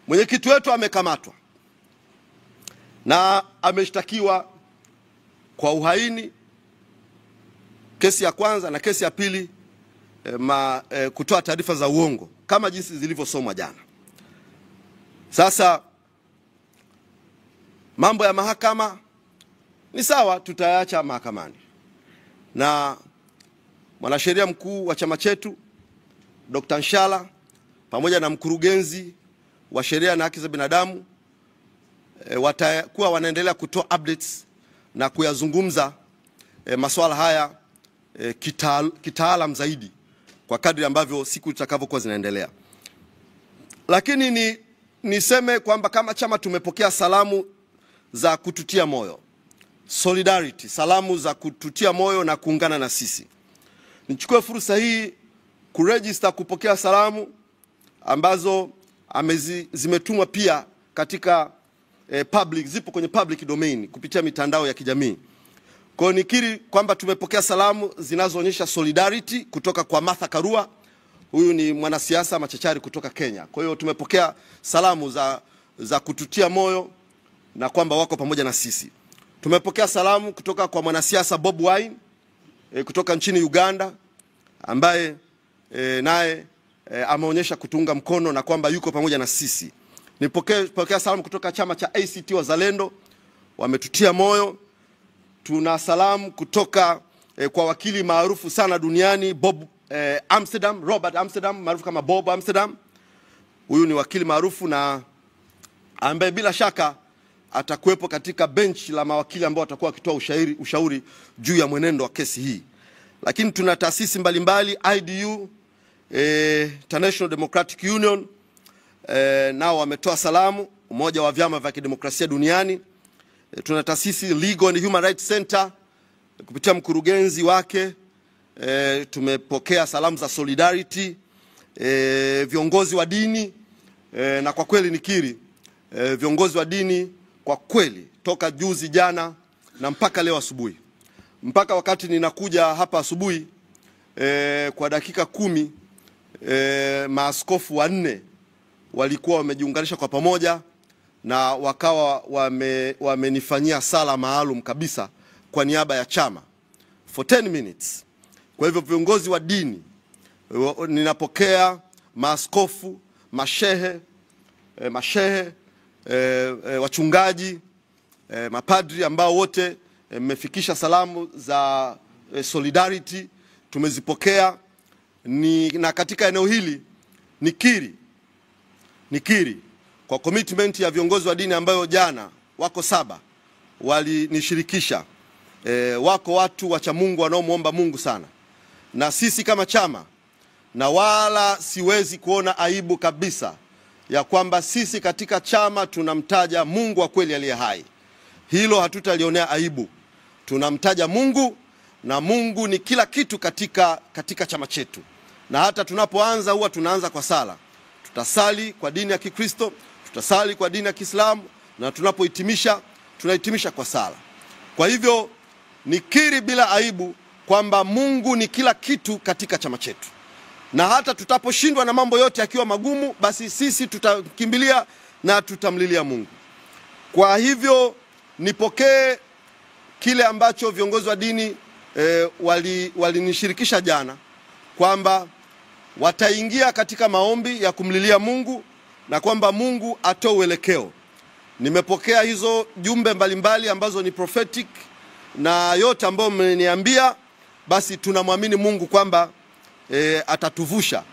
S1: Mwenyekiti wetu amekamatwa na ameshtakiwa kwa uhaini, kesi ya kwanza, na kesi ya pili kutoa taarifa za uongo kama jinsi zilivyosomwa jana. Sasa mambo ya mahakama ni sawa, tutayaacha mahakamani. Na mwanasheria mkuu wa chama chetu Dr. Nshala pamoja na mkurugenzi wa sheria na haki za binadamu watakuwa wanaendelea kutoa updates na kuyazungumza masuala haya kitaalam zaidi kwa kadri ambavyo siku zitakavyokuwa zinaendelea. Lakini niseme kwamba kama chama tumepokea salamu za kututia moyo, solidarity, salamu za kututia moyo na kuungana na sisi. Nichukue fursa hii kuregister kupokea salamu ambazo zimetumwa pia katika public, zipo kwenye public domain kupitia mitandao ya kijamii. Kwa hiyo nikiri kwamba tumepokea salamu zinazoonyesha solidarity kutoka kwa Martha Karua. Huyu ni mwanasiasa machachari kutoka Kenya. Kwa hiyo tumepokea salamu za kututia moyo na kwamba wako pamoja na sisi. Tumepokea salamu kutoka kwa mwanasiasa Bob Wine kutoka nchini Uganda, ambaye naye ameonyesha kutunga mkono na kwamba yuko pamoja na sisi. Nipokea salamu kutoka chama cha ACT Wazalendo, wametutia moyo. Tuna salamu kutoka kwa wakili maarufu sana duniani Robert Amsterdam, maarufu kama Bob Amsterdam. Huyu ni wakili maarufu na ambaye bila shaka atakuwepo katika bench la mawakili ambao watakuwa wakitoa ushauri juu ya mwenendo wa kesi hii. Lakini tuna taasisi mbalimbali, IDU, International Democratic Union, nao wametoa salamu, umoja wa vyama vya kidemokrasia duniani. Tuna taasisi Legal and Human Rights Center kupitia mkurugenzi wake, tumepokea salamu za solidarity. Viongozi wa dini, na kwa kweli nikiri, viongozi wa dini kwa kweli toka juzi jana na mpaka leo asubuhi, mpaka wakati ninakuja hapa asubuhi, kwa dakika 10 maaskofu 4 walikuwa wamejiunganisha kwa pamoja na wakawa wamenifanyia sala maalum kabisa kwa niaba ya chama for 10 minutes. Kwa hivyo viongozi wa dini, ninapokea maaskofu, mashehe, wachungaji, mapadri ambao wote mmefikisha salamu za solidarity, tumezipokea. Na katika eneo hili nikiri kwa commitment ya viongozi wa dini ambayo jana wako 7 walinishirikisha. Wako watu wacha Mungu wanaomuomba Mungu sana, na sisi kama chama, na wala siwezi kuona aibu kabisa ya kwamba sisi katika chama tunamtaja Mungu wa kweli aliye hai. Hilo hatutalionea aibu. Tunamtaja Mungu, na Mungu ni kila kitu katika chama chetu. Na hata tunapoanza huwa tunaanza kwa sala. Tutasali kwa dini ya Kikristo, tutasali kwa dini ya Kiislamu, na tunapohitimisha tunahitimisha kwa sala. Kwa hivyo nikiri bila aibu kwamba Mungu ni kila kitu katika chama chetu. Na hata tutaposhindwa na mambo yote yakiwa magumu, basi sisi tutakimbilia na tutamlilia Mungu. Kwa hivyo nipokee kile ambacho viongozi wa dini walinishirikisha jana, kwamba wataingia katika maombi ya kumlilia Mungu na kwamba Mungu atoe uelekeo. Nimepokea hizo jumbe mbalimbali ambazo ni prophetic, na yote ambayo mmeniambia, basi tunamwamini Mungu kwamba atatuvusha.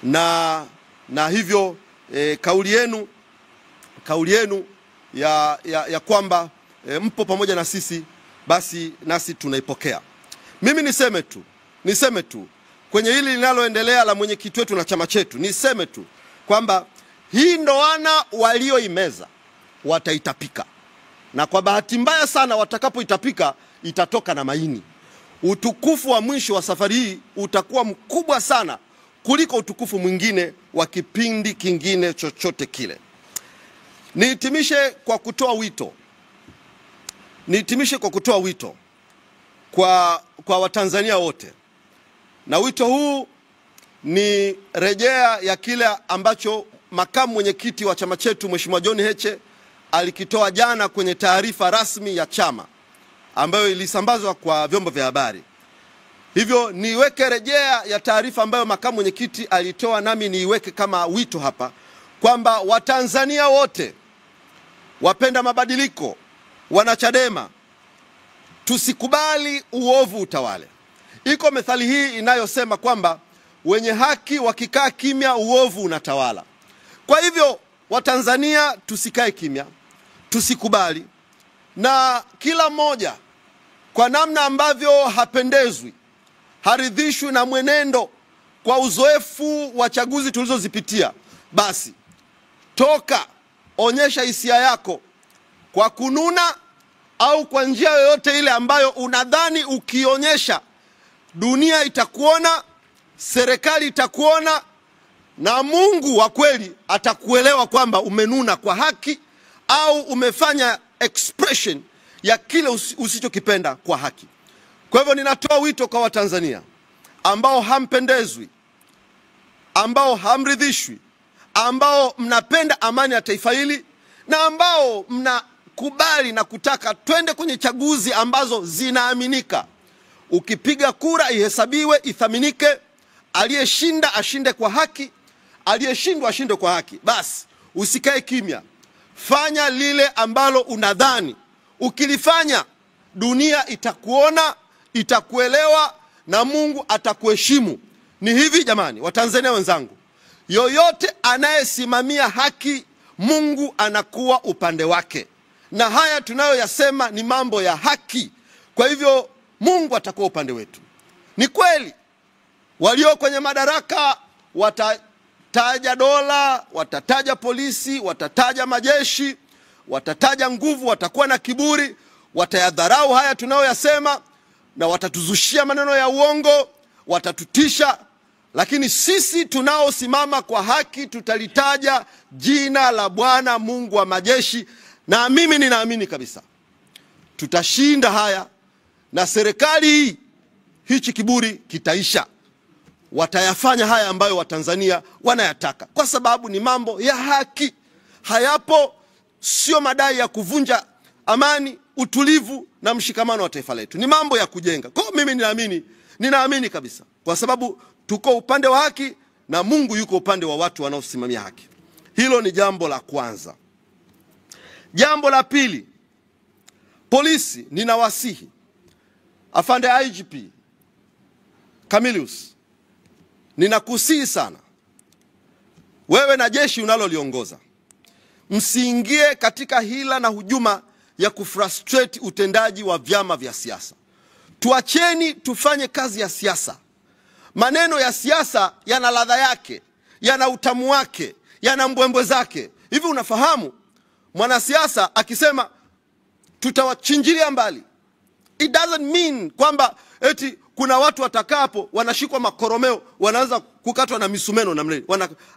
S1: Na hivyo kauli yenu ya kwamba mpo pamoja na sisi, basi nasi tunaipokea. Mimi niseme tu kwenye hili linaloendelea la mwenyekiti wetu na chama chetu, niseme tu kwamba hii ndoana walioimeza wataitapika, na kwa bahati mbaya sana watakapoitapika itatoka na maini. Utukufu wa mwisho wa safari hii utakuwa mkubwa sana kuliko utukufu mwingine wa kipindi kingine chochote kile. Nihitimishe kwa kutoa wito kwa Watanzania wote. Na wito huu ni rejea ya kile ambacho makamu mwenyekiti wa chama chetu Mheshimiwa John Heche alikitoa jana kwenye taarifa rasmi ya chama ambayo ilisambazwa kwa vyombo vya habari. Hivyo niweke rejea ya taarifa ambayo makamu mwenyekiti alitoa, nami niiweke kama wito hapa, kwamba Watanzania wote wapenda mabadiliko, wanachadema, tusikubali uovu utawale. Iko methali hii inayosema kwamba wenye haki wakikaa kimya uovu unatawala. Kwa hivyo Watanzania tusikae kimya, tusikubali, na kila mmoja kwa namna ambavyo hapendezwi, haridhishwi na mwenendo kwa uzoefu wa chaguzi tulizozipitia, basi onyesha hisia yako kwa kununa au kwa njia yoyote ile ambayo unadhani ukionyesha dunia itakuona, serikali itakuona, na Mungu wa kweli atakuelewa kwamba umenuna kwa haki au umefanya expression ya kile usichokipenda kwa haki. Kwa hivyo ninatoa wito kwa Watanzania ambao hampendezwi, ambao hamridhishwi, ambao mnapenda amani ya taifa hili, na ambao mnakubali na kutaka twende kwenye chaguzi ambazo zinaaminika. Ukipiga kura ihesabiwe, ithaminike, aliyeshinda ashinde kwa haki, aliyeshindwa ashinde kwa haki. Basi usikae kimya, fanya lile ambalo unadhani ukilifanya dunia itakuona, itakuelewa, na Mungu atakuheshimu. Ni hivi jamani, Watanzania wenzangu, yoyote anayesimamia haki, Mungu anakuwa upande wake, na haya tunayoyasema ni mambo ya haki. Kwa hivyo Mungu atakuwa upande wetu. Ni kweli walio kwenye madaraka watataja dola, watataja polisi, watataja majeshi, watataja nguvu, watakuwa na kiburi, watayadharau haya tunayoyasema, na watatuzushia maneno ya uongo, watatutisha. Lakini sisi tunaosimama kwa haki tutalitaja jina la Bwana Mungu wa majeshi, na mimi ninaamini kabisa tutashinda haya, na serikali hichi kiburi kitaisha. Watayafanya haya ambayo Watanzania wanayataka, kwa sababu ni mambo ya haki. Hayapo, sio madai ya kuvunja amani, utulivu na mshikamano wa taifa letu. Ni mambo ya kujenga. Kwa mimi ninaamini kabisa, kwa sababu tuko upande wa haki na Mungu yuko upande wa watu wanaosimamia haki. Hilo ni jambo la kwanza. Jambo la pili, Polisi, ninawasihi afande IGP Camillus, ninakusihi sana wewe na jeshi unaloliongoza, msiingie katika hila na hujuma ya kufrustrate utendaji wa vyama vya siasa. Tuacheni tufanye kazi ya siasa. Maneno ya siasa yana ladha yake, yana utamu wake, yana mbwembwe zake. Hivi unafahamu mwanasiasa akisema tutawachinjilia mbali, it doesn't mean kwamba eti kuna watu watakapo wanashikwa makoromeo wanaanza kukatwa na misumeno na mleni.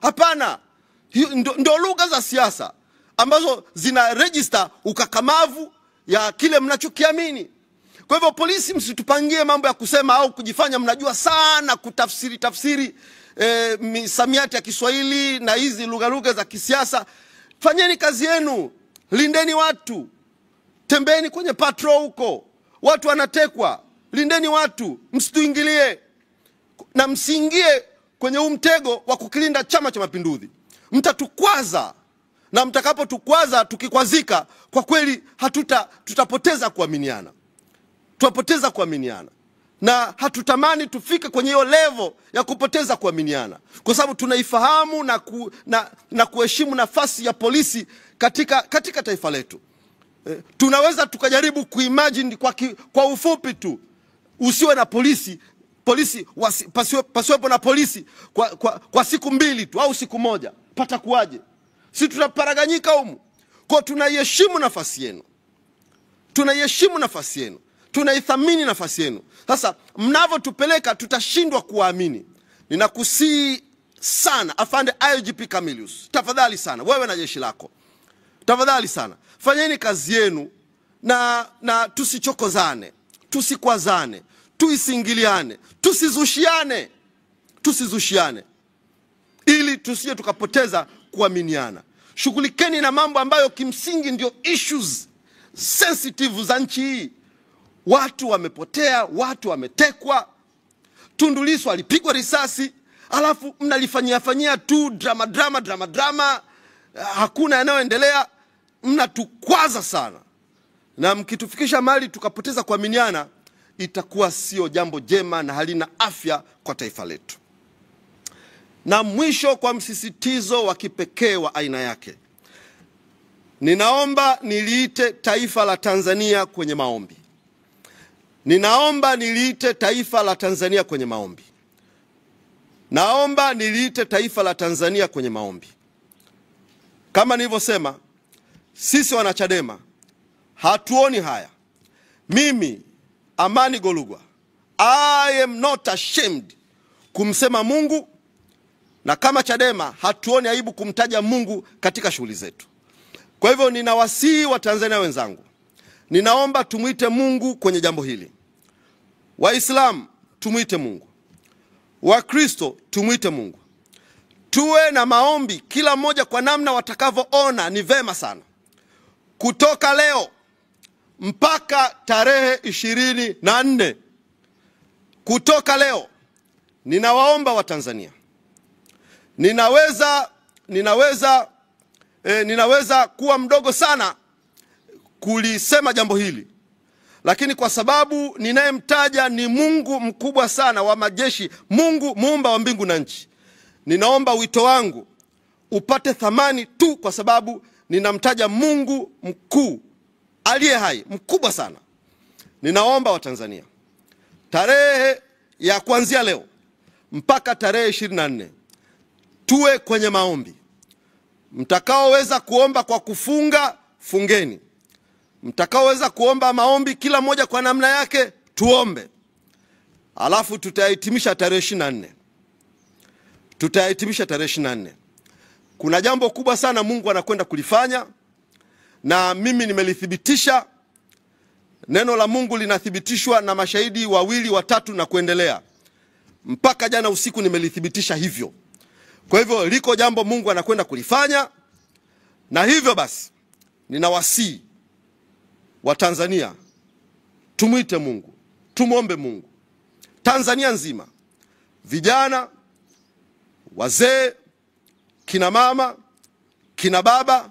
S1: Hapana, ndio lugha za siasa ambazo zina register ukakamavu ya kile mnachokiamini. Kwa hivyo polisi, msitupangie mambo ya kusema au kujifanya mnajua sana tafsiri misamiati ya Kiswahili na hizi lugha za kisiasa. Fanyeni kazi yenu, lindeni watu, tembeni kwenye patrol huko, watu wanatekwa, lindeni watu, msituingilie na msiingie kwenye mtego wa kukilinda Chama cha Mapinduzi. Mtatukwaza, na mtakapotukwaza, tukikwazika, kwa kweli tutapoteza kuaminiana. Tutapoteza kuaminiana, na hatutamani tufike kwenye hiyo level ya kupoteza kuaminiana, kwa sababu tunaifahamu na kuheshimu nafasi ya polisi katika taifa letu. Tunaweza tukajaribu kuimagine kwa ufupi tu, usiwe na polisi pasiwepo na polisi kwa siku 2 tu au siku 1, pata kuaje? Si tutaparaganyika humu. Kwa tunaiheshimu nafasi yenu, tunaiheshimu nafasi yenu, tunaithamini nafasi yenu. Sasa mnavyotupeleka tutashindwa kuamini. Ninakusihi sana afande IGP Camillus, tafadhali sana wewe na jeshi lako, tafadhali sana fanyeni kazi yenu, na tusichokozane, tusikwazane, tuisingiliane, tusizushiane ili tusije tukapoteza kuaminiana. Shughulikeni na mambo ambayo kimsingi ndio issues sensitive za nchi hii. Watu wamepotea, watu wametekwa, Tundu Lissu alipigwa risasi, alafu mnalifanyia tu drama, hakuna yanayoendelea. Mnatukwaza sana, na mkitufikisha mahali tukapoteza kuaminiana, itakuwa sio jambo jema na halina afya kwa taifa letu. Na mwisho, kwa msisitizo wa kipekee wa aina yake, ninaomba niliite taifa la Tanzania kwenye maombi. Ninaomba niliite taifa la Tanzania kwenye maombi. Naomba niliite taifa la Tanzania kwenye maombi. Kama nilivyosema, sisi wanachadema hatuoni haya. Mimi Amani Golugwa, I am not ashamed kumsema Mungu, na kama Chadema hatuoni aibu kumtaja Mungu katika shughuli zetu. Kwa hivyo ninawasihi wa Tanzania wenzangu, ninaomba tumuite Mungu kwenye jambo hili. Waislamu tumuite Mungu, Wakristo tumuite Mungu. Tuwe na maombi kila mmoja kwa namna watakavyoona ni vema sana. Kutoka leo mpaka tarehe 24, kutoka leo, ninawaomba wa Tanzania, ninaweza kuwa mdogo sana kulisema jambo hili, lakini kwa sababu ninayemtaja ni Mungu mkubwa sana wa majeshi, Mungu muumba wa mbingu na nchi, ninaomba wito wangu upate thamani tu kwa sababu ninamtaja Mungu mkuu aliye hai, mkubwa sana. Ninaomba wa Tanzania, tarehe ya kuanzia leo mpaka tarehe 24 tuwe kwenye maombi. Mtakaoweza kuomba kwa kufunga, fungeni. Mtakaoweza kuomba maombi kila mmoja kwa namna yake, tuombe. Alafu tutahitimisha tarehe 24. Tutahitimisha tarehe 24. Kuna jambo kubwa sana Mungu anakwenda kulifanya, na mimi nimelithibitisha. Neno la Mungu linathibitishwa na mashahidi 2, 3 na kuendelea. Mpaka jana usiku nimelithibitisha hivyo. Kwa hivyo liko jambo Mungu anakwenda kulifanya, na hivyo basi ninawasihi wa Tanzania tumuite Mungu, tumuombe Mungu. Tanzania nzima, vijana, wazee, kina mama, kina baba,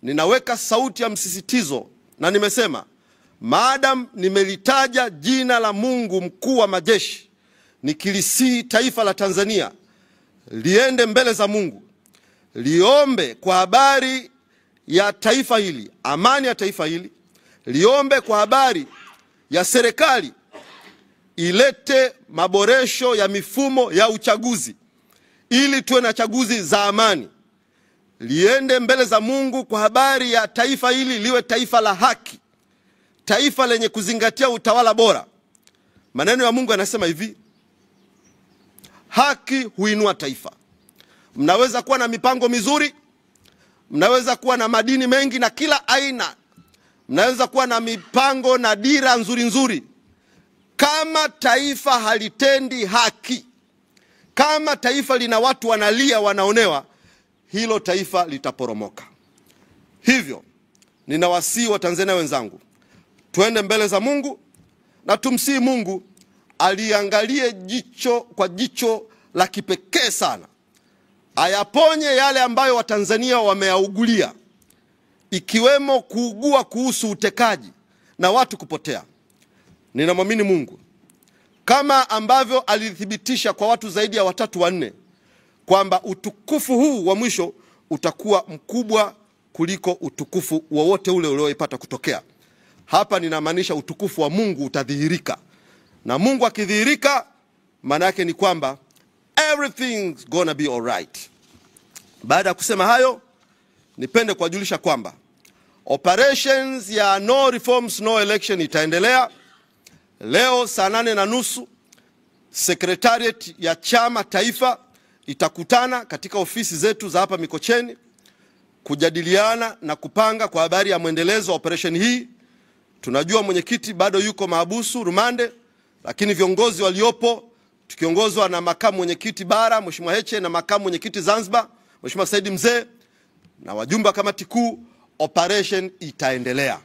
S1: ninaweka sauti ya msisitizo, na nimesema maadam nimelitaja jina la Mungu mkuu wa majeshi, nikilisii taifa la Tanzania liende mbele za Mungu, liombe kwa habari ya taifa hili, amani ya taifa hili, liombe kwa habari ya serikali ilete maboresho ya mifumo ya uchaguzi ili tuwe na chaguzi za amani, liende mbele za Mungu kwa habari ya taifa hili liwe taifa la haki, taifa lenye kuzingatia utawala bora. Maneno ya Mungu yanasema hivi: haki huinua taifa. Mnaweza kuwa na mipango mizuri, mnaweza kuwa na madini mengi na kila aina, mnaweza kuwa na mipango na dira nzuri nzuri, kama taifa halitendi haki, kama taifa lina watu wanalia, wanaonewa, hilo taifa litaporomoka. Hivyo ninawasihi Watanzania wenzangu, tuende mbele za Mungu na tumsihi Mungu aliangalie kwa jicho la kipekee sana, ayaponye yale ambayo Watanzania wameyaugulia, ikiwemo kuugua kuhusu utekaji na watu kupotea. Ninamwamini Mungu kama ambavyo alithibitisha kwa watu zaidi ya 3 4 kwamba utukufu huu wa mwisho utakuwa mkubwa kuliko utukufu wowote ule ulioipata kutokea. Hapa ninamaanisha utukufu wa Mungu utadhihirika, na Mungu akidhihirika maana yake ni kwamba everything's gonna be all right. Baada ya kusema hayo, nipende kuwajulisha kwamba operations ya no reforms no election itaendelea. Leo saa 8:30 Secretariat ya chama taifa itakutana katika ofisi zetu za hapa Mikocheni kujadiliana na kupanga kwa habari ya mwendelezo wa operation hii. Tunajua mwenyekiti bado yuko mahabusu rumande, lakini viongozi waliopo tukiongozwa na makamu mwenyekiti bara Mheshimiwa Heche na makamu mwenyekiti Zanzibar Mheshimiwa Said Mzee na wajumbe wa kamati kuu, operation itaendelea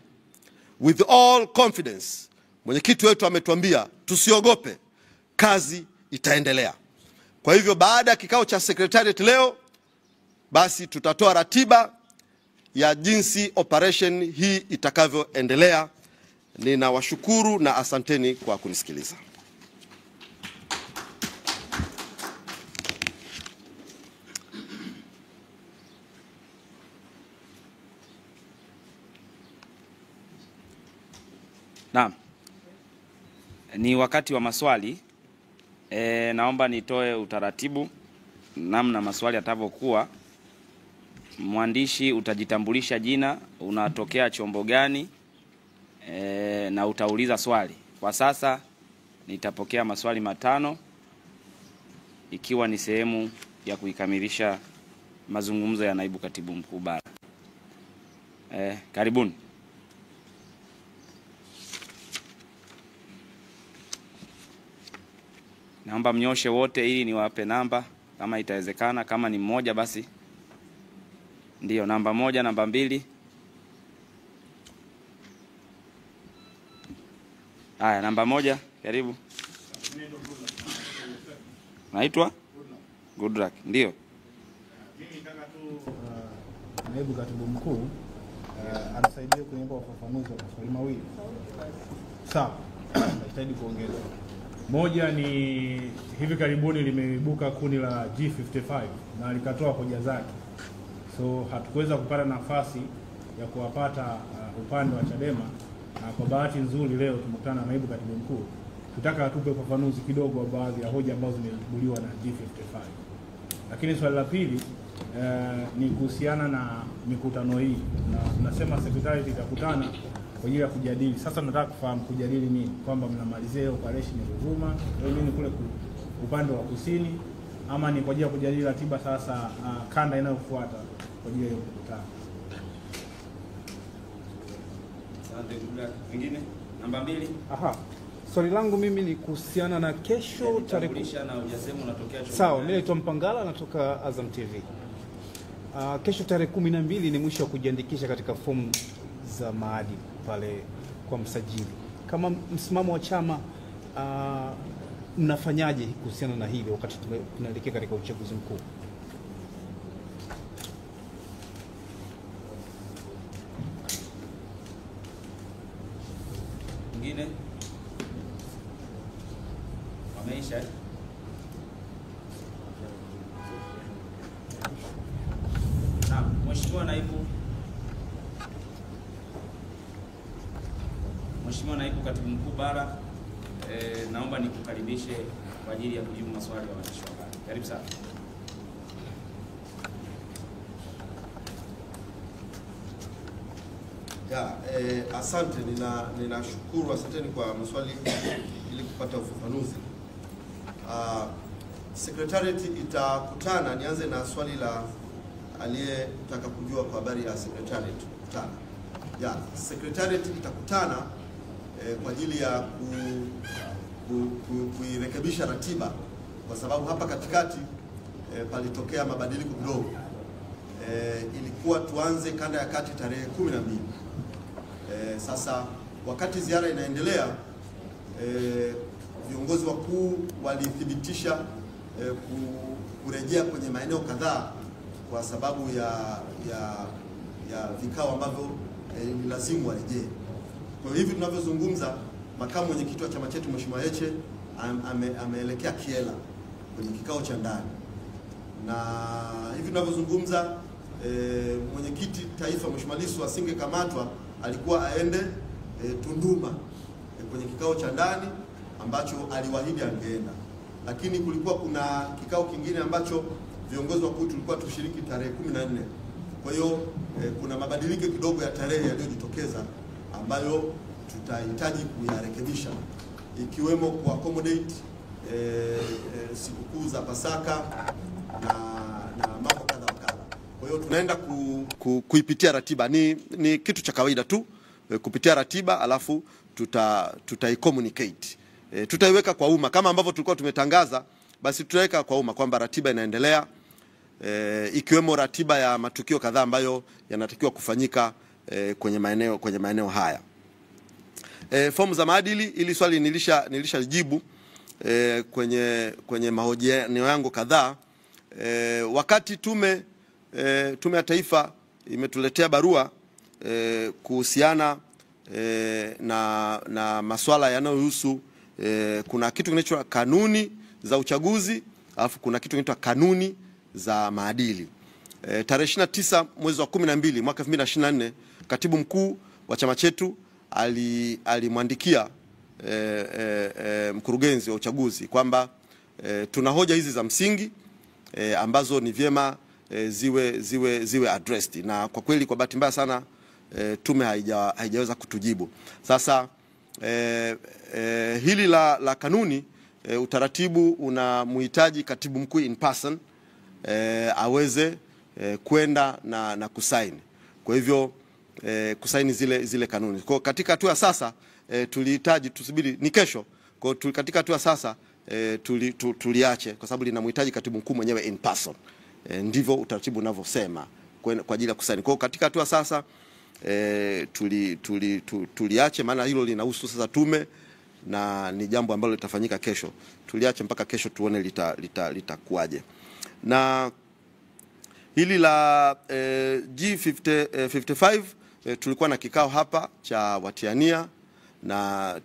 S1: with all confidence. Mwenyekiti wetu ametuambia tusiogope, kazi itaendelea. Kwa hivyo baada ya kikao cha secretariat leo, basi tutatoa ratiba ya jinsi operation hii itakavyoendelea. Ninawashukuru na asanteni kwa kunisikiliza.
S3: Naam. Ni wakati wa maswali. Naomba nitoe utaratibu namna maswali yatavyokuwa. Mwandishi utajitambulisha jina, unatokea chombo gani, na utauliza swali. Kwa sasa nitapokea maswali 5 ikiwa ni sehemu ya kuikamilisha mazungumzo ya naibu katibu mkuu bara. Karibuni. Naomba mnyoshe wote ili niwape namba kama itawezekana. Kama ni mmoja basi ndio namba 1, namba 2. Haya, namba 1, karibu. Naitwa Goodluck. Ndio.
S4: Mimi nataka tu naibu katibu mkuu anisaidie kunipa ufafanuzi wa maswali mawili. Sawa. Nahitaji kuongeza. Moja ni hivi karibuni limeibuka kundi la G55 na likatoa hoja zake. So hatukuweza kupata nafasi ya kuwapata upande wa Chadema, na kwa bahati nzuri leo tumekutana na naibu katibu mkuu. Tutaka atupe ufafanuzi kidogo wa baadhi ya hoja ambazo zimeibuliwa na G55. Lakini swali la pili ni kuhusiana na mikutano hii. Na nasema secretariat itakutana kwa ajili ya kujadili. Sasa nataka kufahamu kujadili nini? Kwamba mnamalizia operation ya Ruvuma, nini kule upande wa kusini, ama ni kwa ajili ya kujadili ratiba sasa kanda inayofuata kwa ajili ya mkutano.
S3: Asante. Wengine? Namba 2.
S5: Aha. Swali langu mimi ni kuhusiana na kesho tarehe.
S3: Na hujasema unatokea chombo.
S5: Sawa, mimi naitwa Mpangala, natoka Azam TV. Kesho tarehe 12 ni mwisho wa kujiandikisha katika fomu za maadili pale kwa msajili. Kama msimamo wa chama mnafanyaje kuhusiana na hili wakati tunaelekea katika uchaguzi mkuu?
S3: wengine wameisha. Naam, Mheshimiwa Naibu Katibu Mkuu Bara, naomba nikukaribishe kwa ajili ya kujibu maswali ya waandishi wa habari. Karibu sana.
S1: Asante, ninashukuru, asanteni kwa maswali ili kupata ufafanuzi. Secretariat itakutana, nianze na swali la aliyetaka kujua kwa habari ya Secretariat kukutana. Secretariat itakutana kwa ajili ya kuirekebisha ratiba, kwa sababu hapa katikati palitokea mabadiliko kidogo. Ilikuwa tuanze kanda ya kati tarehe 12. Sasa wakati ziara inaendelea, viongozi wakuu walithibitisha kurejea kwenye maeneo kadhaa kwa sababu ya vikao ambavyo ni lazima warejee. Kwa hivi tunavyozungumza, makamu mwenyekiti wa chama chetu Mheshimiwa Heche ameelekea Kiela kwenye kikao cha ndani, na hivi tunavyozungumza mwenyekiti taifa Mheshimiwa Lissu asingekamatwa, alikuwa aende Tunduma kwenye kikao cha ndani ambacho aliwaahidi angeenda, lakini kulikuwa kuna kikao kingine ambacho viongozi wakuu tulikuwa tushiriki tarehe 14. Kwa hiyo kuna mabadiliko kidogo ya tarehe yaliyojitokeza ambayo tutahitaji kuyarekebisha, ikiwemo ku accommodate sikukuu za Pasaka na mambo kadha wa kadha. Kwa hiyo tunaenda kuipitia ratiba, ni kitu cha kawaida tu kupitia ratiba, alafu tutai-communicate. Tutaiweka kwa umma kama ambavyo tulikuwa tumetangaza, basi tutaweka kwa umma kwamba ratiba inaendelea, ikiwemo ratiba ya matukio kadhaa ambayo yanatakiwa kufanyika kwenye maeneo haya. Fomu za maadili, ili swali nilishajibu kwenye mahojiano yangu kadhaa. Wakati tume ya taifa imetuletea barua kuhusiana na masuala yanayohusu, kuna kitu kinachoitwa kanuni za uchaguzi, alafu kuna kitu kinaitwa kanuni za maadili. Tarehe 29 mwezi wa 12 mwaka 2024, katibu mkuu wa chama chetu alimwandikia mkurugenzi wa uchaguzi kwamba tuna hoja hizi za msingi ambazo ni vyema ziwe addressed, na kwa kweli kwa bahati mbaya sana tume haijaweza kutujibu. Sasa hili la kanuni, utaratibu unamhitaji katibu mkuu in person aweze kwenda na kusaini. Kwa hivyo kusaini zile kanuni. Kwa katika hatua sasa tulihitaji tusubiri, ni kesho. Kwa katika hatua sasa tuliache kwa sababu linamhitaji katibu mkuu mwenyewe in person. Ndivyo utaratibu unavyosema kwa ajili ya kusaini. Kwa katika hatua sasa tuliache, maana hilo linahusu sasa tume na ni jambo ambalo litafanyika kesho. Tuliache mpaka kesho tuone litakuaje. Na hili la G55 tulikuwa na kikao hapa cha watiania na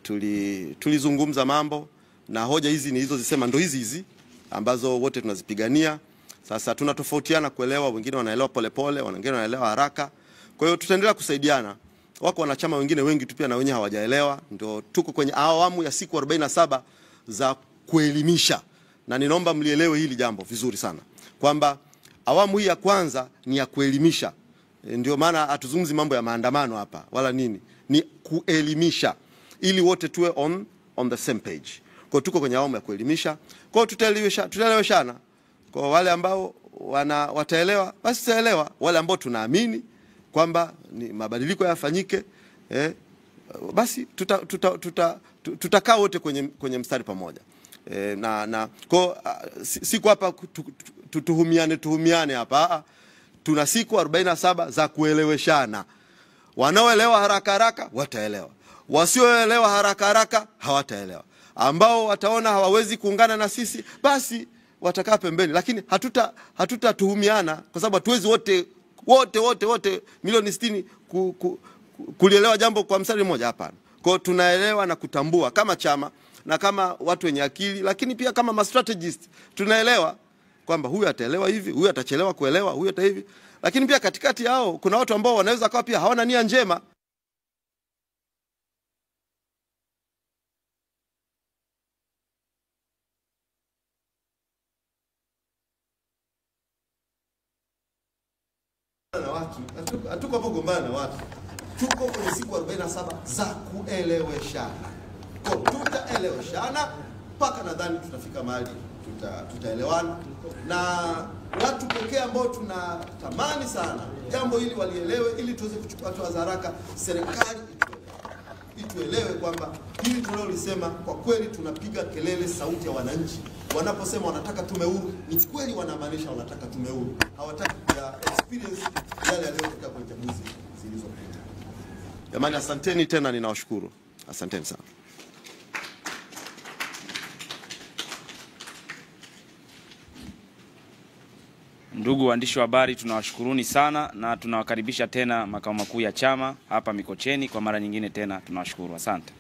S1: tulizungumza mambo, na hoja hizi nilizozisema ndo hizi ambazo wote tunazipigania. Sasa tunatofautiana kuelewa, wengine wanaelewa polepole, wengine wanaelewa haraka. Kwa hiyo tutaendelea kusaidiana. Wako wanachama wengine wengi tu pia na wenyewe hawajaelewa. Ndio tuko kwenye awamu ya siku 47 za kuelimisha, na ninaomba mlielewe hili jambo vizuri sana kwamba awamu hii ya kwanza ni ya kuelimisha. Ndio maana hatuzungumzi mambo ya maandamano hapa wala nini, ni kuelimisha ili wote tuwe on the same page. Kwa tuko kwenye awamu ya kuelimisha. Kwa tutaeleweshana. Kwa wale ambao wataelewa basi tutaelewa, wale ambao tunaamini kwamba ni mabadiliko yafanyike basi tutakaa wote kwenye mstari pamoja. Kwa siku hapa tuhumiane hapa. Tuna siku 47 za kueleweshana. Wanaoelewa haraka wataelewa, wasioelewa haraka hawataelewa. Ambao wataona hawawezi kuungana na sisi basi watakaa pembeni, lakini hatutatuhumiana kwa sababu hatuwezi wote milioni 60 kulielewa jambo kwa mstari mmoja, hapana. Kwa hiyo tunaelewa na kutambua kama chama na kama watu wenye akili, lakini pia kama strategist tunaelewa kwamba huyu ataelewa hivi, huyu atachelewa kuelewa, huyu ata hivi. Lakini pia katikati yao kuna watu ambao wanaweza kuwa pia hawana nia njema. Na watu hatuko hapo kugombana na watu, tuko kwenye siku 47 za kueleweshana. Kwa tutaeleweshana mpaka nadhani tutafika mahali tutaelewana, na watu pekee ambao tunatamani sana jambo hili walielewe, ili tuweze kuchukua hatua za haraka. Serikali ituelewe kwamba hili tunalolisema kwa kweli tunapiga kelele sauti ya wananchi. Wanaposema wanataka tume huru, ni kweli wanamaanisha wanataka tume huru, hawataki ya experience yale yaliyotokea kwenye chaguzi zilizopita. Jamani, asanteni tena, ninawashukuru. Asanteni sana.
S3: Ndugu waandishi wa habari, tunawashukuruni sana na tunawakaribisha tena makao makuu ya chama hapa Mikocheni kwa mara nyingine tena. Tunawashukuru. Asante.